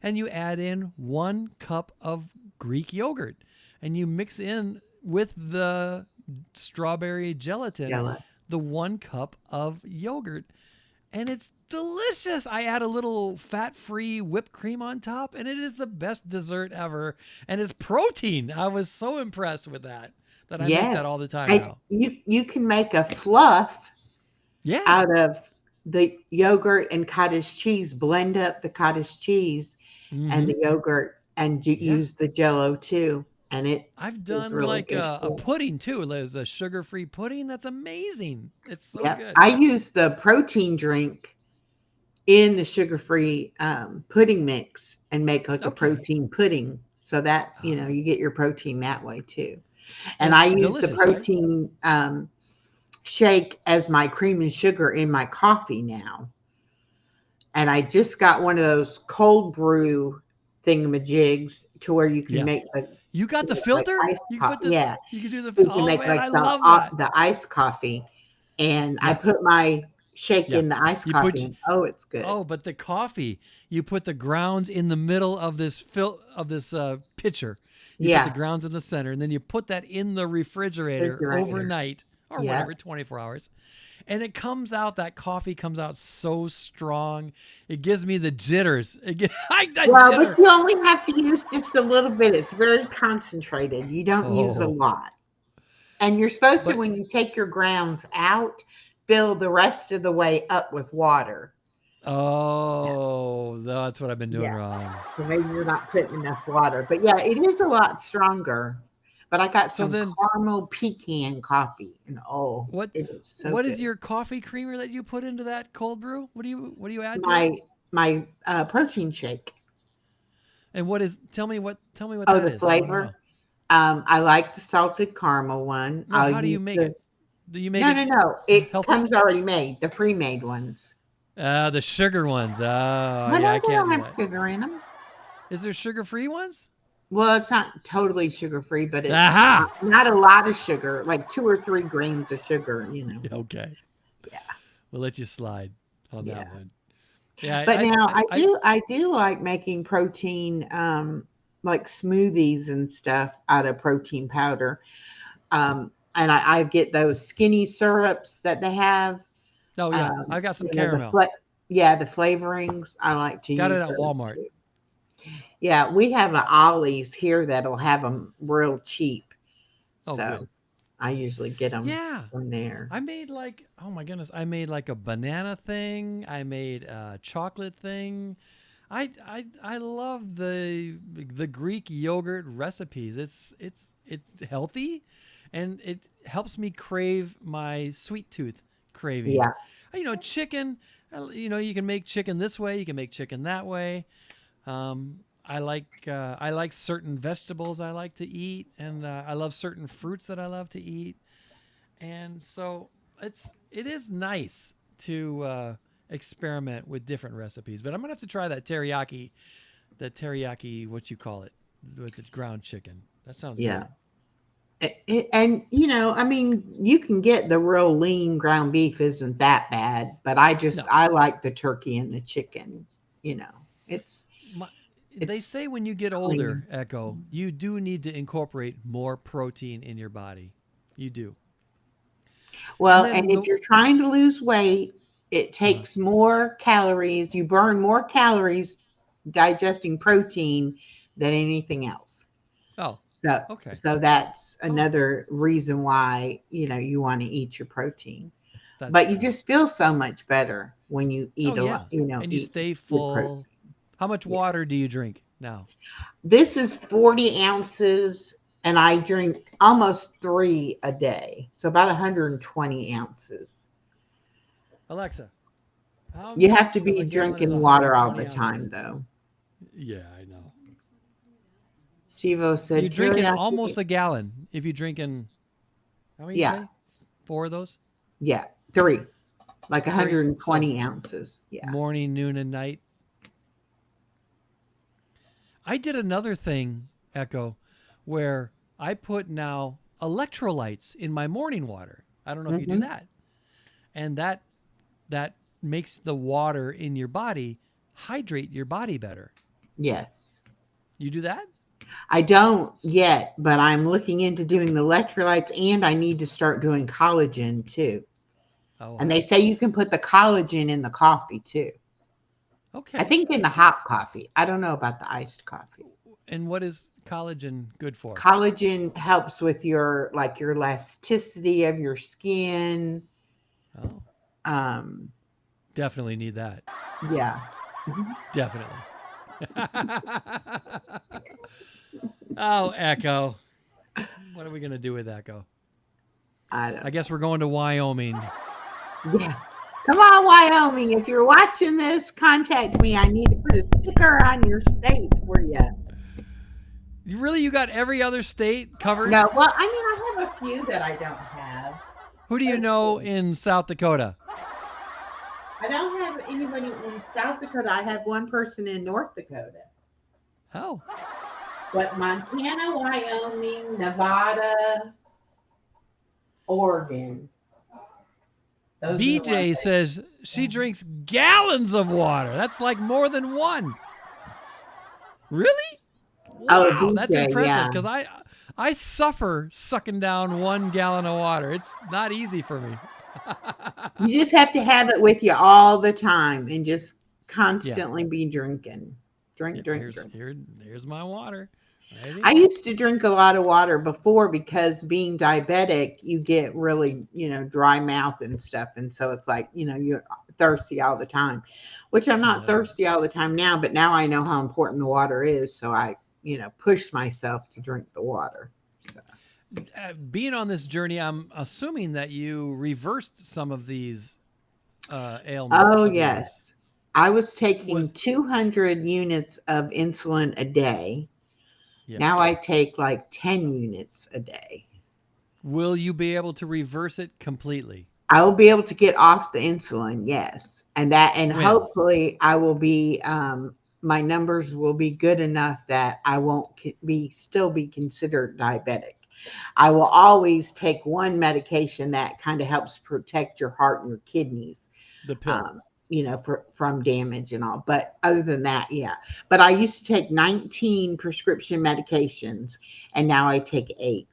and you add in 1 cup of Greek yogurt, and you mix in with the strawberry gelatin Jello. the 1 cup of yogurt, and it's delicious. I add a little fat-free whipped cream on top, and it is the best dessert ever, and it's protein. I was so impressed with that I make Yes. that all the time And now. you can make a fluff Yeah. out of the yogurt and cottage cheese. Blend up the cottage cheese and Mhm. the yogurt, and Yeah. use the Jello too. And I've done really like good a too. pudding too. There's a sugar-free pudding. That's amazing. It's so yeah, good. I use the protein drink in the sugar-free pudding mix and make like a Okay. protein pudding, so that Ah. you get your protein that way too. And It's I use delicious, the right? protein shake as my cream and sugar in my coffee now. And I just got one of those cold brew thingamajigs to where you can Yeah. make the You got the like filter? iced You coffee. put the Yeah, you can do the you can Oh make man, I like love that. the iced coffee, and I Yeah. put my shake Yeah. in the iced You coffee. put And, oh, it's good. Oh, but the coffee, you put the grounds in the middle of this pitcher. You Yeah. put the grounds in the center, and then you put that in the refrigerator overnight or Yeah. whatever, 24 hours. And it comes out, that coffee comes out so strong. It gives me the jitters. I Well, jitter. but you only have to use just a little bit. It's very concentrated. You don't use a Oh. lot. And you're supposed to, But when you take your grounds out, fill the rest of the way up with water. oh, that's what I've been doing Yeah. wrong. So maybe you're not putting enough water. But yeah, it is a lot stronger. But I got So some then, caramel pecan coffee, and oh, what it is so what good. is your coffee creamer that you put into that cold brew? What do you add to it? My protein shake? And what is? Tell me what Oh, that the is. I want to know. flavor. I like the salted caramel one. No, I'll how do you use make the it? Do you make no, it no, no. It healthy? comes already made, the pre-made ones. The sugar ones. Oh, No, yeah, no, I they can't don't do have that. sugar in them. Is there sugar-free ones? Well, it's not totally sugar-free, but it's Aha! not a lot of sugar, like 2 or 3 grains of sugar, you know. Okay. Yeah. We'll let you slide on Yeah. that one. Yeah, But now I I do like making protein, like smoothies and stuff out of protein powder. And I get those skinny syrups that they have. oh yeah, I got some You know, caramel. the flavorings. I like to Got use it at those Walmart. too. Yeah, we have an Ollie's here that'll have them real cheap. Oh, So good. I usually get them Yeah. from there. I made like, oh my goodness, I made like a banana thing. I made a chocolate thing. I love the Greek yogurt recipes. It's healthy, and it helps me crave my sweet tooth craving. Yeah. Chicken. You can make chicken this way. You can make chicken that way. I like certain vegetables I like to eat, and I love certain fruits that I love to eat. And so it is nice to experiment with different recipes. But I'm gonna have to try that teriyaki, what you call it, with the ground chicken. That sounds Yeah. good. And I mean, you can get the real lean ground beef isn't that bad, but No. I like the turkey and the chicken. It's They it's say when you get older, Echo, you do need to incorporate more protein in your body. You do. well, And and then if you're trying to lose weight, it takes more calories. You burn more calories digesting protein than anything else. Oh, So, okay. so that's another reason why, you want to eat your protein. That's But you true. just feel so much better when you eat Oh a yeah, lot, and you eat stay your full. protein. How much Yeah. water do you drink now? This is 40 ounces, and I drink almost 3 a day. So about 120 ounces. Alexa, how You have much to of be a gallon is drinking water all 120 the time, ounces? though. Yeah, I know. Steve-O said, You're drinking teriyaki. almost a gallon. If you're drinking, how many you Yeah. say? 4 of those? Yeah, 3. Like 3. 120 So ounces. Yeah. morning, noon, and night. I did another thing, Echo, where I put now electrolytes in my morning water. I don't know if you do Mhm. that. And that makes the water in your body hydrate your body better. Yes. You do that? I don't yet, but I'm looking into doing the electrolytes, and I need to start doing collagen too. Oh, And they say you can put the collagen in the coffee too. okay. I think in the hot coffee. I don't know about the iced coffee. And what is collagen good for? Collagen helps with your elasticity of your skin. Oh, Um, definitely need that. yeah. Definitely. Oh, Echo. What are we going to do with Echo? I don't. I guess we're going to Wyoming. Yeah. Come on, Wyoming. If you're watching this, contact me. I need to put a sticker on your state for you. You got every other state covered? No, well, I mean, I have a few that I don't have. Who do you know in South Dakota? I don't have anybody in South Dakota. I have one person in North Dakota. Oh, But Montana, Wyoming, Nevada, Oregon. Those are the BJ ones says she drinks gallons of water. That's like more than one. Really? Oh, Wow, that's BJ, impressive yeah. because I suffer sucking down 1 gallon of water. It's not easy for me. You just have to have it with you all the time and just constantly be drinking. Drink. Here's my water. Ready? I used to drink a lot of water before because being diabetic, you get really, dry mouth and stuff. And so it's like, you're thirsty all the time, which I'm not Yeah. thirsty all the time now, but now I know how important the water is. So I, push myself to drink the water. So. Being on this journey, I'm assuming that you reversed some of these ailments. Oh, of yes. yours. I was taking Was 200 units of insulin a day. yeah. Now I take like 10 units a day. Will you be able to reverse it completely? I will be able to get off the insulin, yes. And When? hopefully I will be, my numbers will be good enough that I won't still be considered diabetic. I will always take one medication that kind of helps protect your heart and your kidneys. The pill. From damage and all. But other than that, yeah. But I used to take 19 prescription medications, and now I take 8.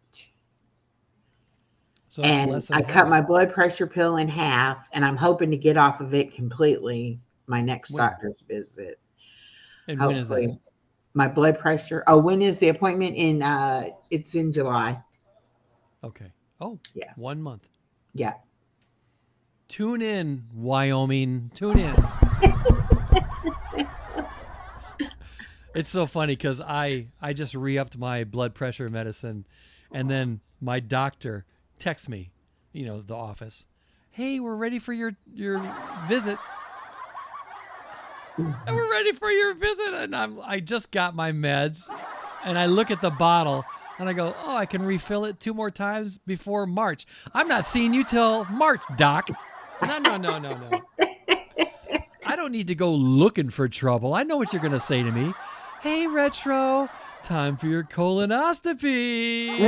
So it's And less than I half. cut my blood pressure pill in half, and I'm hoping to get off of it completely my next When? doctor's visit. And when is that? Hopefully. My blood pressure. Oh, when is the appointment? It's in July. Okay. Oh, Yeah. 1 month. Yeah. Tune in, Wyoming. Tune in. It's so funny because I just re-upped my blood pressure medicine, and then my doctor texts me, the office. Hey, we're ready for your visit. And we're ready for your visit, and I just got my meds, and I look at the bottle, and I go, oh, I can refill it 2 more times before March. I'm not seeing you till March, Doc. No. I don't need to go looking for trouble. I know what you're going to say to me. Hey, Retro, time for your colonoscopy.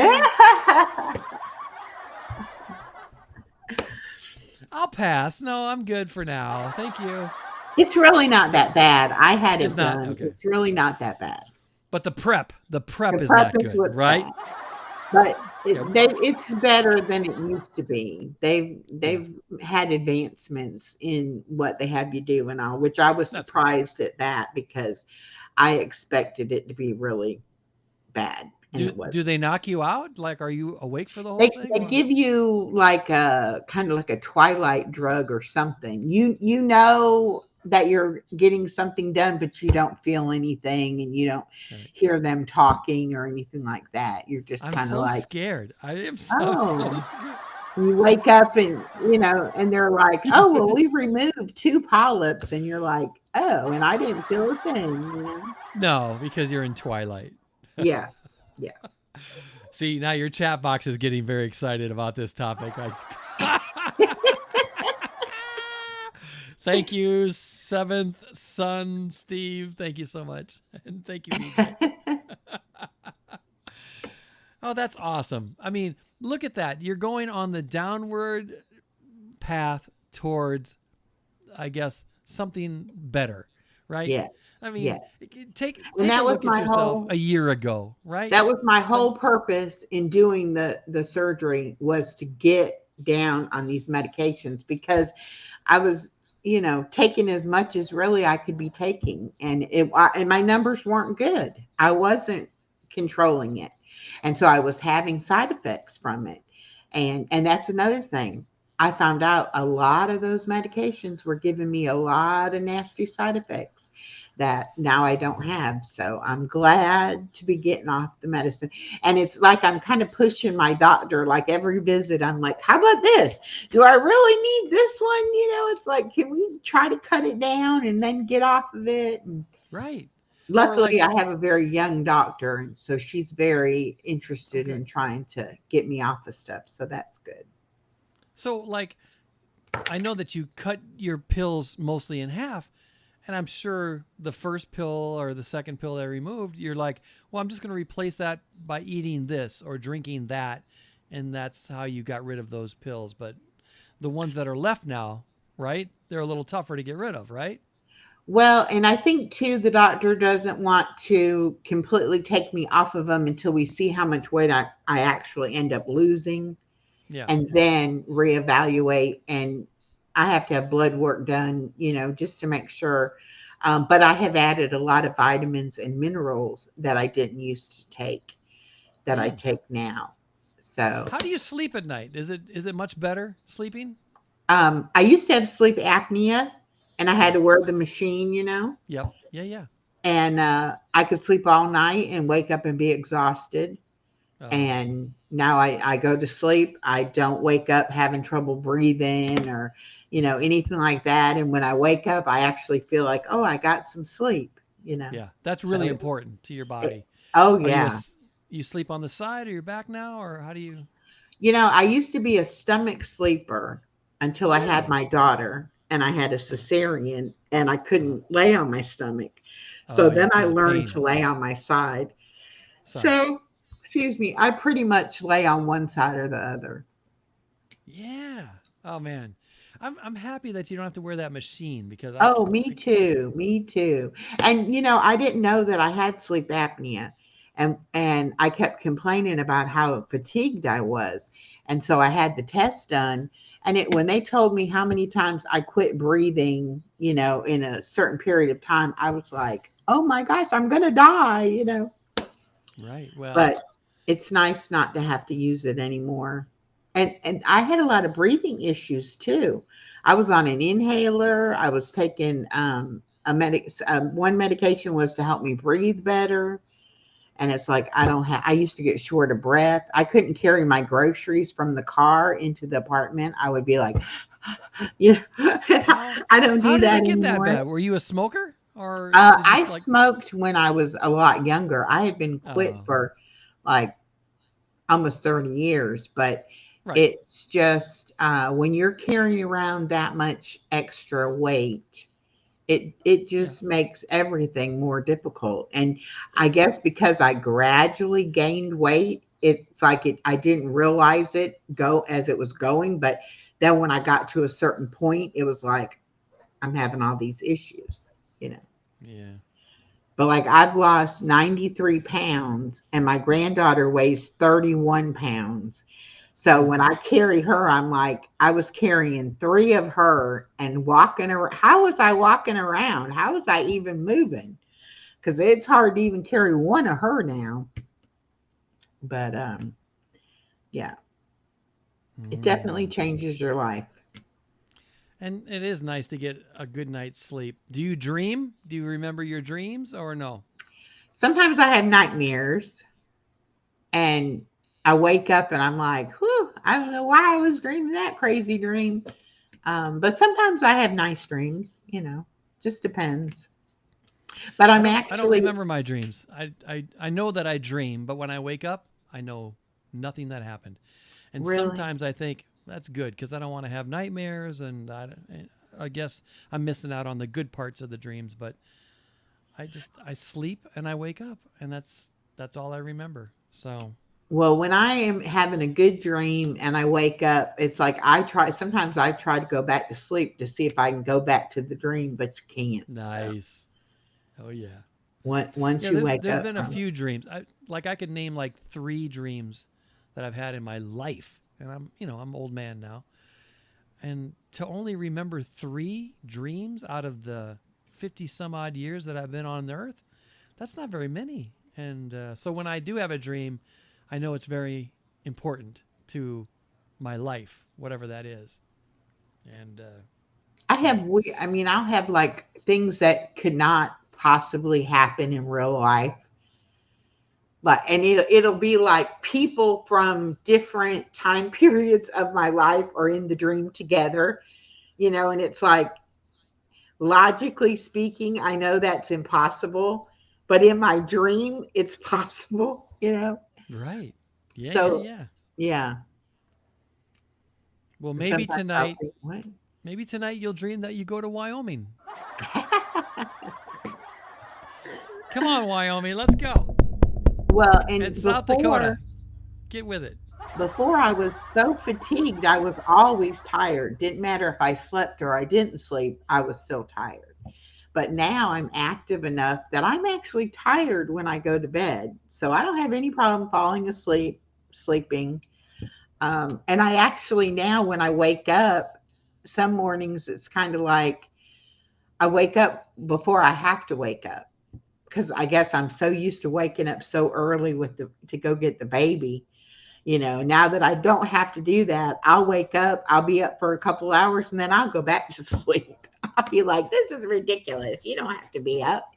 I'll pass. No, I'm good for now. Thank you. It's really not that bad. I had it It's not? done. Okay. It's really not that bad. But the prep The is prep not is good, what's right? bad. But Yeah. it's better than it used to be. They've had advancements in what they have you do and all, which I was That's surprised at that because I expected it to be really bad. And it wasn't. Do they knock you out? Like, are you awake for the whole They thing? they give you like a kind of like a twilight drug or something. You know that you're getting something done, but you don't feel anything and you don't Right. hear them talking or anything like that. You're just I'm kind of so like, scared. I am so Oh. scared. you wake up and and they're like, oh well, we removed 2 polyps, and you're like, oh, and I didn't feel a thing. No, because you're in Twilight. Yeah. See, now your chat box is getting very excited about this topic. Thank you, Seventh Son Steve. Thank you so much. And thank you, BJ. Oh, that's awesome. I mean, look at that. You're going on the downward path towards, I guess, something better, right? Yeah. I mean, Yeah. take And a that was look at my yourself whole- a year ago, right? That was my whole purpose in doing the surgery, was to get down on these medications, because I was, taking as much as really I could be taking, and and my numbers weren't good. I wasn't controlling it, and so I was having side effects from it, and that's another thing. I found out a lot of those medications were giving me a lot of nasty side effects that now I don't have. So I'm glad to be getting off the medicine. And it's like I'm kind of pushing my doctor, like every visit, I'm like, how about this? Do I really need this one? It's like, can we try to cut it down and then get off of it? And Right. luckily, like- I have a very young doctor, and so she's very interested Okay. in trying to get me off of stuff. So that's good. So, like, I know that you cut your pills mostly in half, and I'm sure the first pill or the second pill they removed, you're like, well, I'm just going to replace that by eating this or drinking that, and that's how you got rid of those pills. But the ones that are left now, right, they're a little tougher to get rid of, right? Well, and I think too, the doctor doesn't want to completely take me off of them until we see how much weight I actually end up losing, Yeah. and then reevaluate. And I have to have blood work done, just to make sure But I have added a lot of vitamins and minerals that I didn't used to take that I Mm. take now. So How do you sleep at night? Is it much better sleeping? I used to have sleep apnea and I had Yeah. to wear the machine, you know, Yep. Yeah. Yeah. and I could sleep all night and wake up and be exhausted. Oh, And now I go to sleep. I don't wake up having trouble breathing or, anything like that. And when I wake up, I actually feel like, oh, I got some sleep, you know. yeah. That's really So, important to your body. oh, Are you yeah. you sleep on the side or your back now, or how do you? I used to be a stomach sleeper until I had Really? my daughter and I had a cesarean and I Uh, couldn't lay on my stomach. So oh yeah, then I because of learned to pain. lay on my side. Side. So, excuse me, I pretty much lay on one side or the other. Yeah. Oh man, I'm happy that you don't have to wear that machine because Oh, me I can't. too. Me too. And I didn't know that I had sleep apnea. And I kept complaining about how fatigued I was. And so I had the test done and when they told me how many times I quit breathing, in a certain period of time, I was like, "Oh my gosh, I'm going to die." Right. Well. But it's nice not to have to use it anymore. And I had a lot of breathing issues too. I was on an inhaler. I was taking one medication was to help me breathe better. And it's like I don't have. I used to get short of breath. I couldn't carry my groceries from the car into the apartment. I would be like, yeah, How I don't how do did that it get that anymore. bad? Were you a smoker or did you I like? smoked when I was a lot younger. I had been quit Oh, for like almost 30 years, but right. it's just when you're carrying around that much extra weight, it Yeah. just makes everything more difficult. And I guess because I gradually gained weight, it's like I didn't realize it go as it was going, but then when I got to a certain point, it was like I'm having all these issues. Yeah. But like I've lost 93 pounds and my granddaughter weighs 31 pounds. So when I carry her, I'm like, I was carrying three of her and walking around. How was I walking around? How was I even moving? Because it's hard to even carry one of her now. But yeah, it definitely Mm. changes your life. And it is nice to get a good night's sleep. Do you dream? Do you remember your dreams or no? Sometimes I have nightmares and I wake up and I'm like, whew, I don't know why I was dreaming that crazy dream. But sometimes I have nice dreams. Just depends. But I'm I don't actually remember my dreams. I know that I dream, but when I wake up, I know nothing that happened. And really, sometimes I think that's good because I don't want to have nightmares, and I guess I'm missing out on the good parts of the dreams. But I sleep and I wake up, and that's all I remember. So well, when I am having a good dream and I wake up, it's like sometimes I try to go back to sleep to see if I can go back to the dream, but you can't. So nice. Oh yeah. once Yeah, you there's wake there's up been a from it. few dreams. I could name like 3 dreams that I've had in my life, and I'm old man now, and to only remember 3 dreams out of the 50 some odd years that I've been on Earth, that's not very many. And so when I do have a dream, I know it's very important to my life, whatever that is. And so I mean, I'll have like things that could not possibly happen in real life. And it'll be like people from different time periods of my life are in the dream together, and it's like logically speaking, I know that's impossible, but in my dream, it's possible. right, yeah, yeah, So yeah. yeah, Well, and sometimes I'll think, what? maybe tonight you'll dream that you go to Wyoming. Come on, Wyoming, let's go. Well, And and South Dakota, get with it. before I was so fatigued, I was always tired. Didn't matter if I slept or I didn't sleep, I was still tired. But now I'm active enough that I'm actually tired when I go to bed. So I don't have any problem falling asleep, sleeping. And I actually now, when I wake up, some mornings it's kind of like I wake up before I have to wake up because I guess I'm so used to waking up so early to go get the baby. Now that I don't have to do that, I'll wake up, I'll be up for a couple hours, and then I'll go back to sleep. I'll be like, this is ridiculous. You don't have to be up.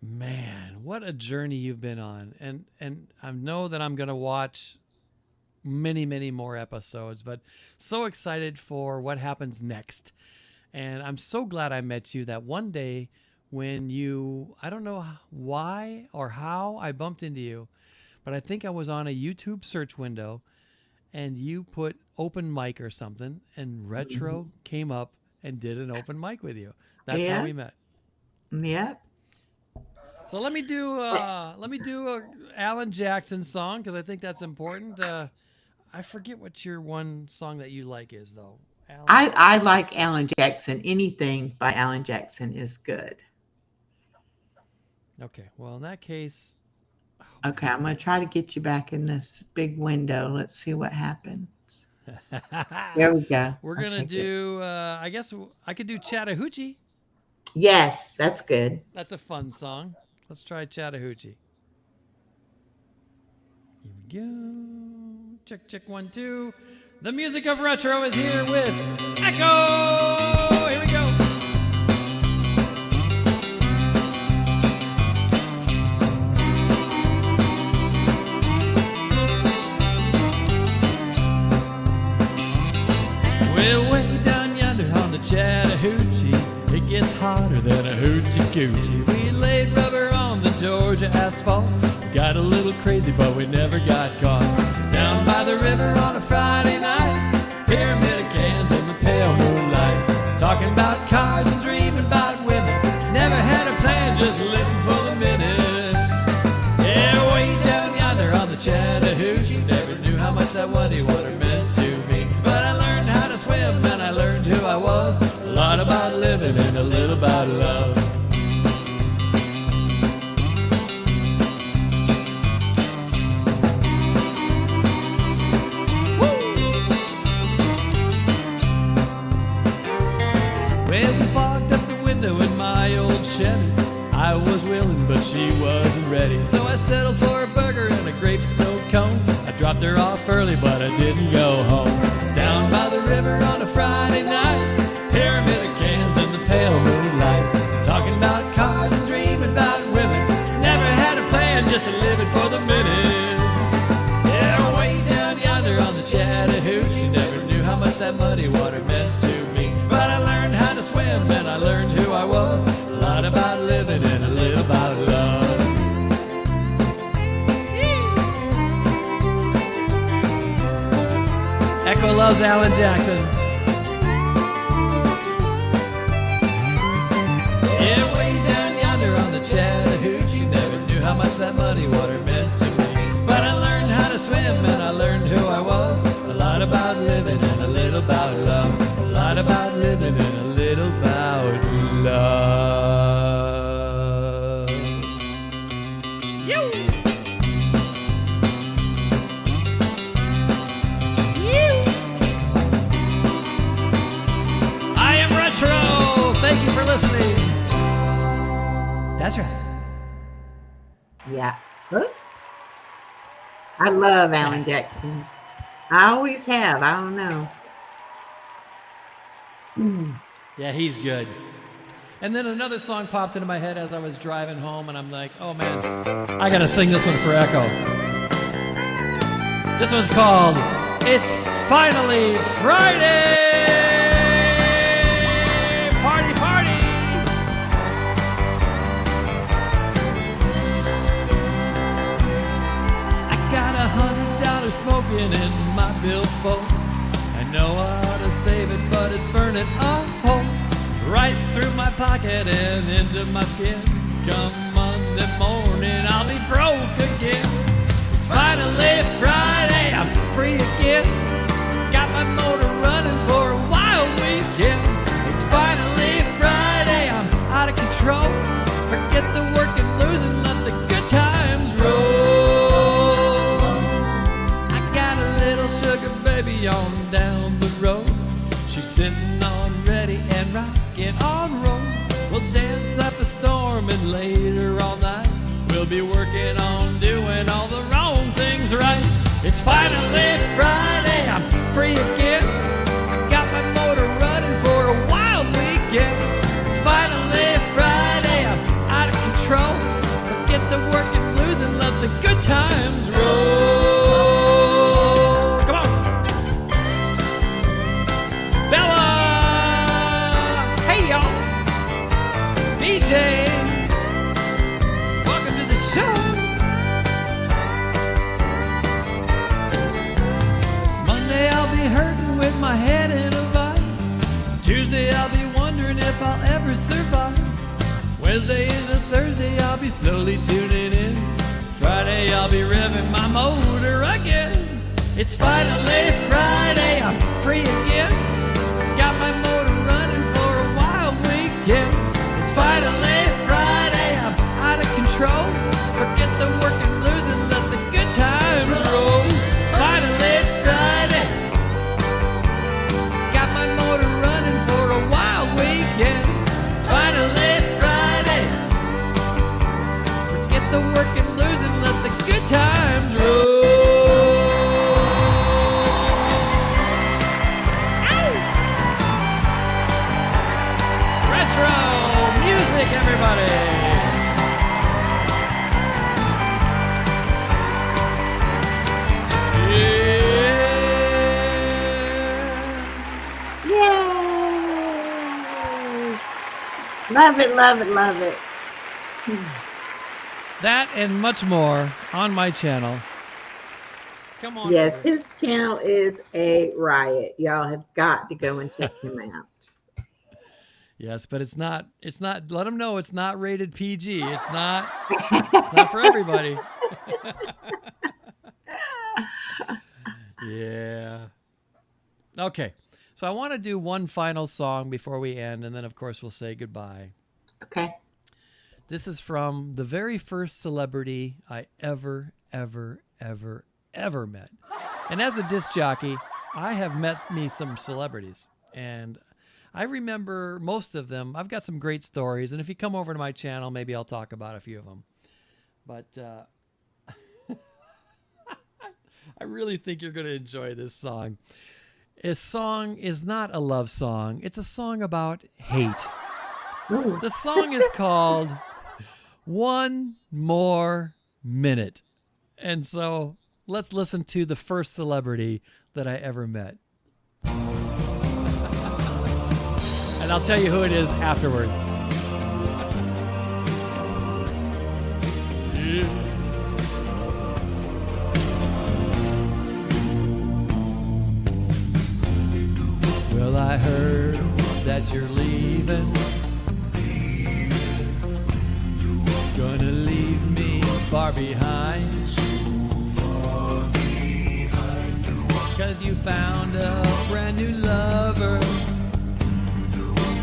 Man, what a journey you've been on. And I know that I'm going to watch many, many more episodes, but so excited for what happens next. And I'm so glad I met you that one day when I don't know why or how I bumped into you, but I think I was on a YouTube search window and you put open mic or something and Retro came up and did an open mic with you. That's how we met. Yep. So let me do a Alan Jackson song because I think that's important. I forget what your one song that you like is though. Alan. I like Alan Jackson. Anything by Alan Jackson is good. Okay. Well, in that case. Okay, I'm going to try to get you back in this big window. Let's see what happens. There we go. We're going to do, I guess I could do Chattahoochee. Yes, that's good. That's a fun song. Let's try Chattahoochee. Here we go. Check, check, 1, 2. The music of Retro is here with Echo. Here we go. Well, way down yonder on the Chattahoochee, it gets hotter than a hoochie coochie. We laid rubber on the Georgia asphalt. We got a little crazy, but we never got caught. Down by the river on a Friday night, pyramid of cans in the pale moonlight. Talking about cars and dreaming about women. Never had a plan, just living for the minute. Yeah, way down yonder on the Chattahoochee, never knew how much that muddy water meant to me. But I learned how to swim and I learned who I was. A lot about living and a little about love. Well, we fogged up the window in my old Chevy. I was willing, but she wasn't ready. So I settled for a burger and a grape snow cone. I dropped her off early, but I didn't go home. Down by the river on a Friday night, pyramid of cans in the pale moonlight. Talking about cars and dreaming about women. Never had a plan, just a living for the minute. Yeah, way down yonder on the Chattahoochee, never knew how much that muddy water meant to me. But I learned how to swim and I learned who I was. A lot about living and a little about love. Echo loves Alan Jackson. Yeah, way down yonder on the Chattahoochee, never knew how much that muddy water meant to me. But I learned how to swim and I learned who I was. A lot about living and a little about love. A lot about living and a little about love. I am Retro. Thank you for listening. That's right. Yeah. Huh? I love Alan Jackson. I always have. I don't know. Yeah, he's good. And then another song popped into my head as I was driving home, and I'm like, oh man, I gotta sing this one for Echo. This one's called It's Finally Friday! Party, party! I got $100 smoking in my billfold. I know I ought to save it, but it's burning a hole right through my pocket and into my skin. Come Monday morning, I'll be broke again. It's finally Friday, I'm free again. Got my motor running for a wild weekend. It's finally Friday, I'm out of control. Forget the work and losing, let the good times roll. I got a little sugar baby on down the road. She's if I'll ever survive. Wednesday into Thursday, I'll be slowly tuning in. Friday, I'll be revving my motor again. It's finally Friday, I'm free again. Got my motor running for a wild weekend. It's finally Friday, I'm out of control. Forget the working blues and let the good times roll. Finally Friday, got my motor running for a wild weekend. It's finally Friday, forget the working blues and let the good times roll. Retro music, everybody. Yay! Love it, love it, love it. That and much more on my channel. Come on. Yes, over. his channel is a riot. Y'all have got to go and check him out. Yes, but it's not, let them know it's not rated PG. It's not for everybody. Yeah. Okay. So I want to do one final song before we end, and then of course we'll say goodbye. Okay. This is from the very first celebrity I ever met. And as a disc jockey, I have met me some celebrities, and I remember most of them. I've got some great stories, and if you come over to my channel, maybe I'll talk about a few of them. But I really think you're going to enjoy this song. This song is not a love song. It's a song about hate. Ooh. The song is called One More Minute. And so let's listen to the first celebrity that I ever met. And I'll tell you who it is afterwards. Yeah. Well, I heard that you're leaving. Gonna leave me far behind. 'Cause you found a brand new lover.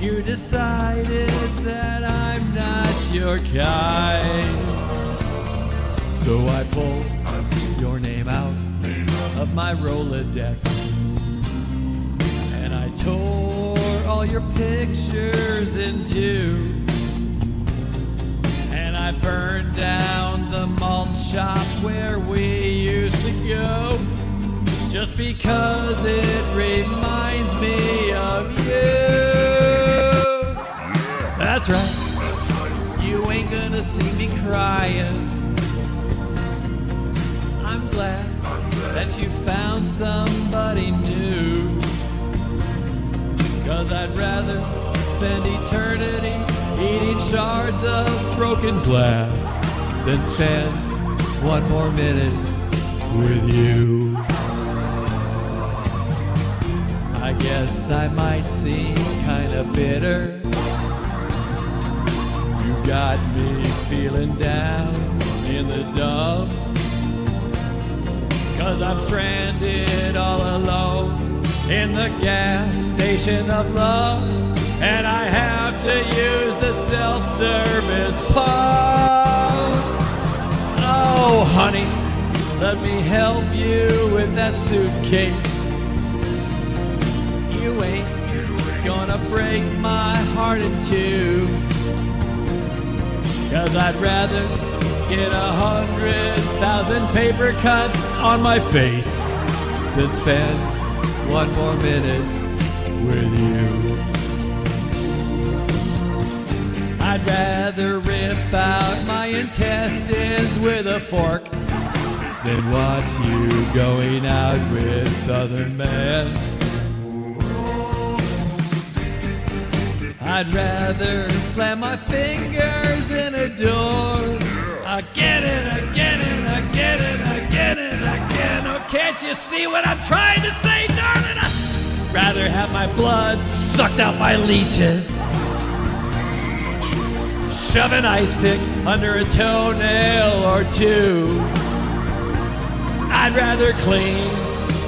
You decided that I'm not your kind. So I pulled your name out of my Rolodex, and I tore all your pictures in two, and I burned down the malt shop where we used to go, just because it reminds me of you. That's right, you ain't gonna see me crying. I'm glad that you found somebody new, 'cause I'd rather spend eternity eating shards of broken glass than spend one more minute with you. I guess I might seem kinda bitter. You got me feeling down in the dumps, 'cause I'm stranded all alone in the gas station of love, and I have to use the self-service pump. Oh, honey, let me help you with that suitcase. You ain't gonna break my heart in two, 'cause I'd rather get 100,000 paper cuts on my face than spend one more minute with you. I'd rather rip out my intestines with a fork than watch you going out with other men. I'd rather slam my fingers in a door again and again and again and again and again. Oh, can't you see what I'm trying to say, darling? I'd rather have my blood sucked out by leeches shove an ice pick under a toenail or two. I'd rather clean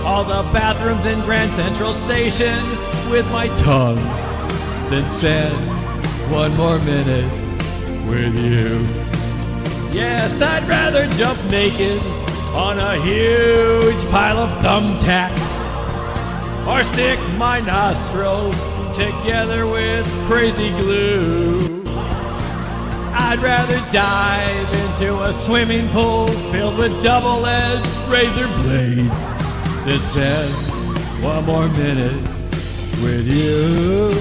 all the bathrooms in Grand Central Station with my tongue than spend one more minute with you. Yes, I'd rather jump naked on a huge pile of thumbtacks or stick my nostrils together with crazy glue. I'd rather dive into a swimming pool filled with double-edged razor blades than spend one more minute with you.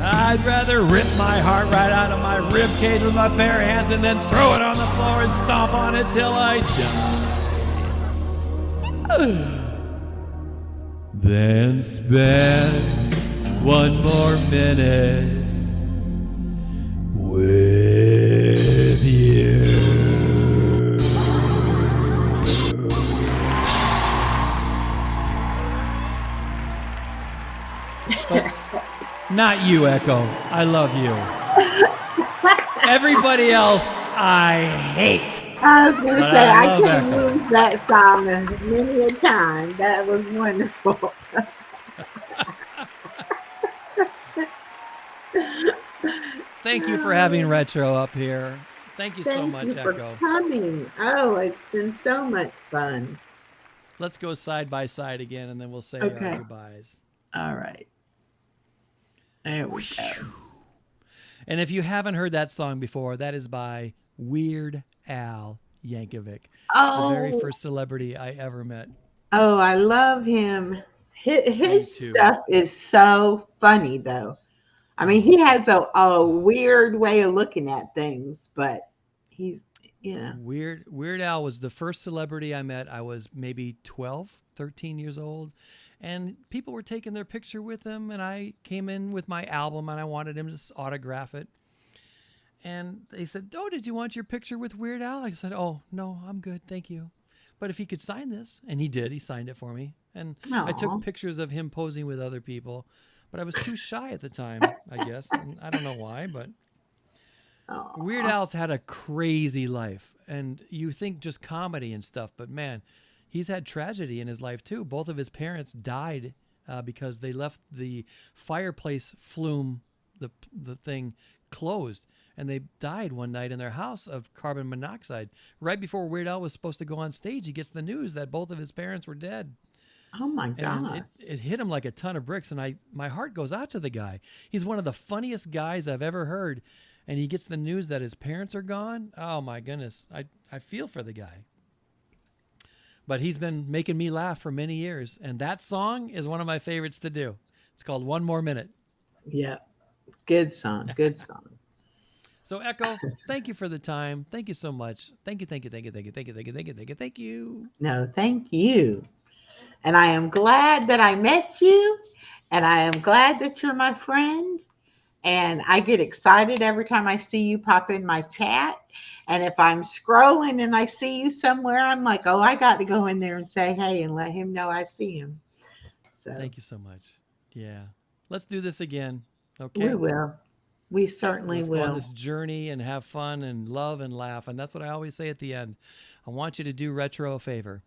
I'd rather rip my heart right out of my rib cage with my bare hands and then throw it on the floor and stomp on it till I die. Then spend one more minute with you. But not you, Echo. I love you. Everybody else, I hate. I was going to But say, I I love could Echo. use that song many a time. That was wonderful. Thank you for having Retro up here. Thank you so Thank much, you for Echo. coming. Oh, it's been so much fun. Let's go side by side again, and then we'll say Okay. our goodbyes. All right. There we go. And if you haven't heard that song before, that is by Weird Al Yankovic, the very Oh, first celebrity I ever met. oh, I love him. His too. stuff is so funny, though. I mean, he has a weird way of looking at things, but he's, you know. Weird Al was the first celebrity I met. I was maybe 12, 13 years old, and people were taking their picture with him, and I came in with my album, and I wanted him to autograph it. And they said, "Oh, did you want your picture with Weird Al?" I said, "Oh, no, I'm good, thank you. But if he could sign this," and he did. He signed it for me, and I Aw. took pictures of him posing with other people. But I was too shy at the time, I guess. And I don't know why, but Aw. Weird Al's had a crazy life. And you think just comedy and stuff, but man, he's had tragedy in his life too. Both of his parents died because they left the fireplace flume, the thing, closed. And they died one night in their house of carbon monoxide. Right before Weird Al was supposed to go on stage, he gets the news that both of his parents were dead. Oh my And God. it hit him like a ton of bricks, and my heart goes out to the guy. He's one of the funniest guys I've ever heard, and he gets the news that his parents are gone. Oh my goodness, I feel for the guy. But he's been making me laugh for many years, and that song is one of my favorites to do. It's called One More Minute. Yeah. Good song. Good song. So Echo, thank you for the time. Thank you so much. Thank you, thank you, thank you, thank you, thank you, thank you, thank you, thank you, thank you. No, thank you. And I am glad that I met you. And I am glad that you're my friend. And I get excited every time I see you pop in my chat. And if I'm scrolling and I see you somewhere, I'm like, oh, I got to go in there and say hey and let him know I see him. So Thank you so much. Yeah. Let's do this again. Okay. we will. We certainly Let's go on will. this journey and have fun and love and laugh. And that's what I always say at the end. I want you to do Retro a favor.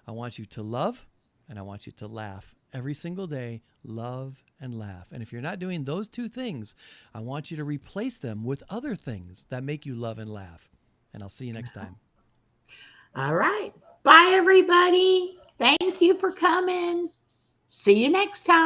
I want you to love and I want you to laugh every single day. Love and laugh. And if you're not doing those two things, I want you to replace them with other things that make you love and laugh. And I'll see you next time. All right. Bye, everybody. Thank you for coming. See you next time.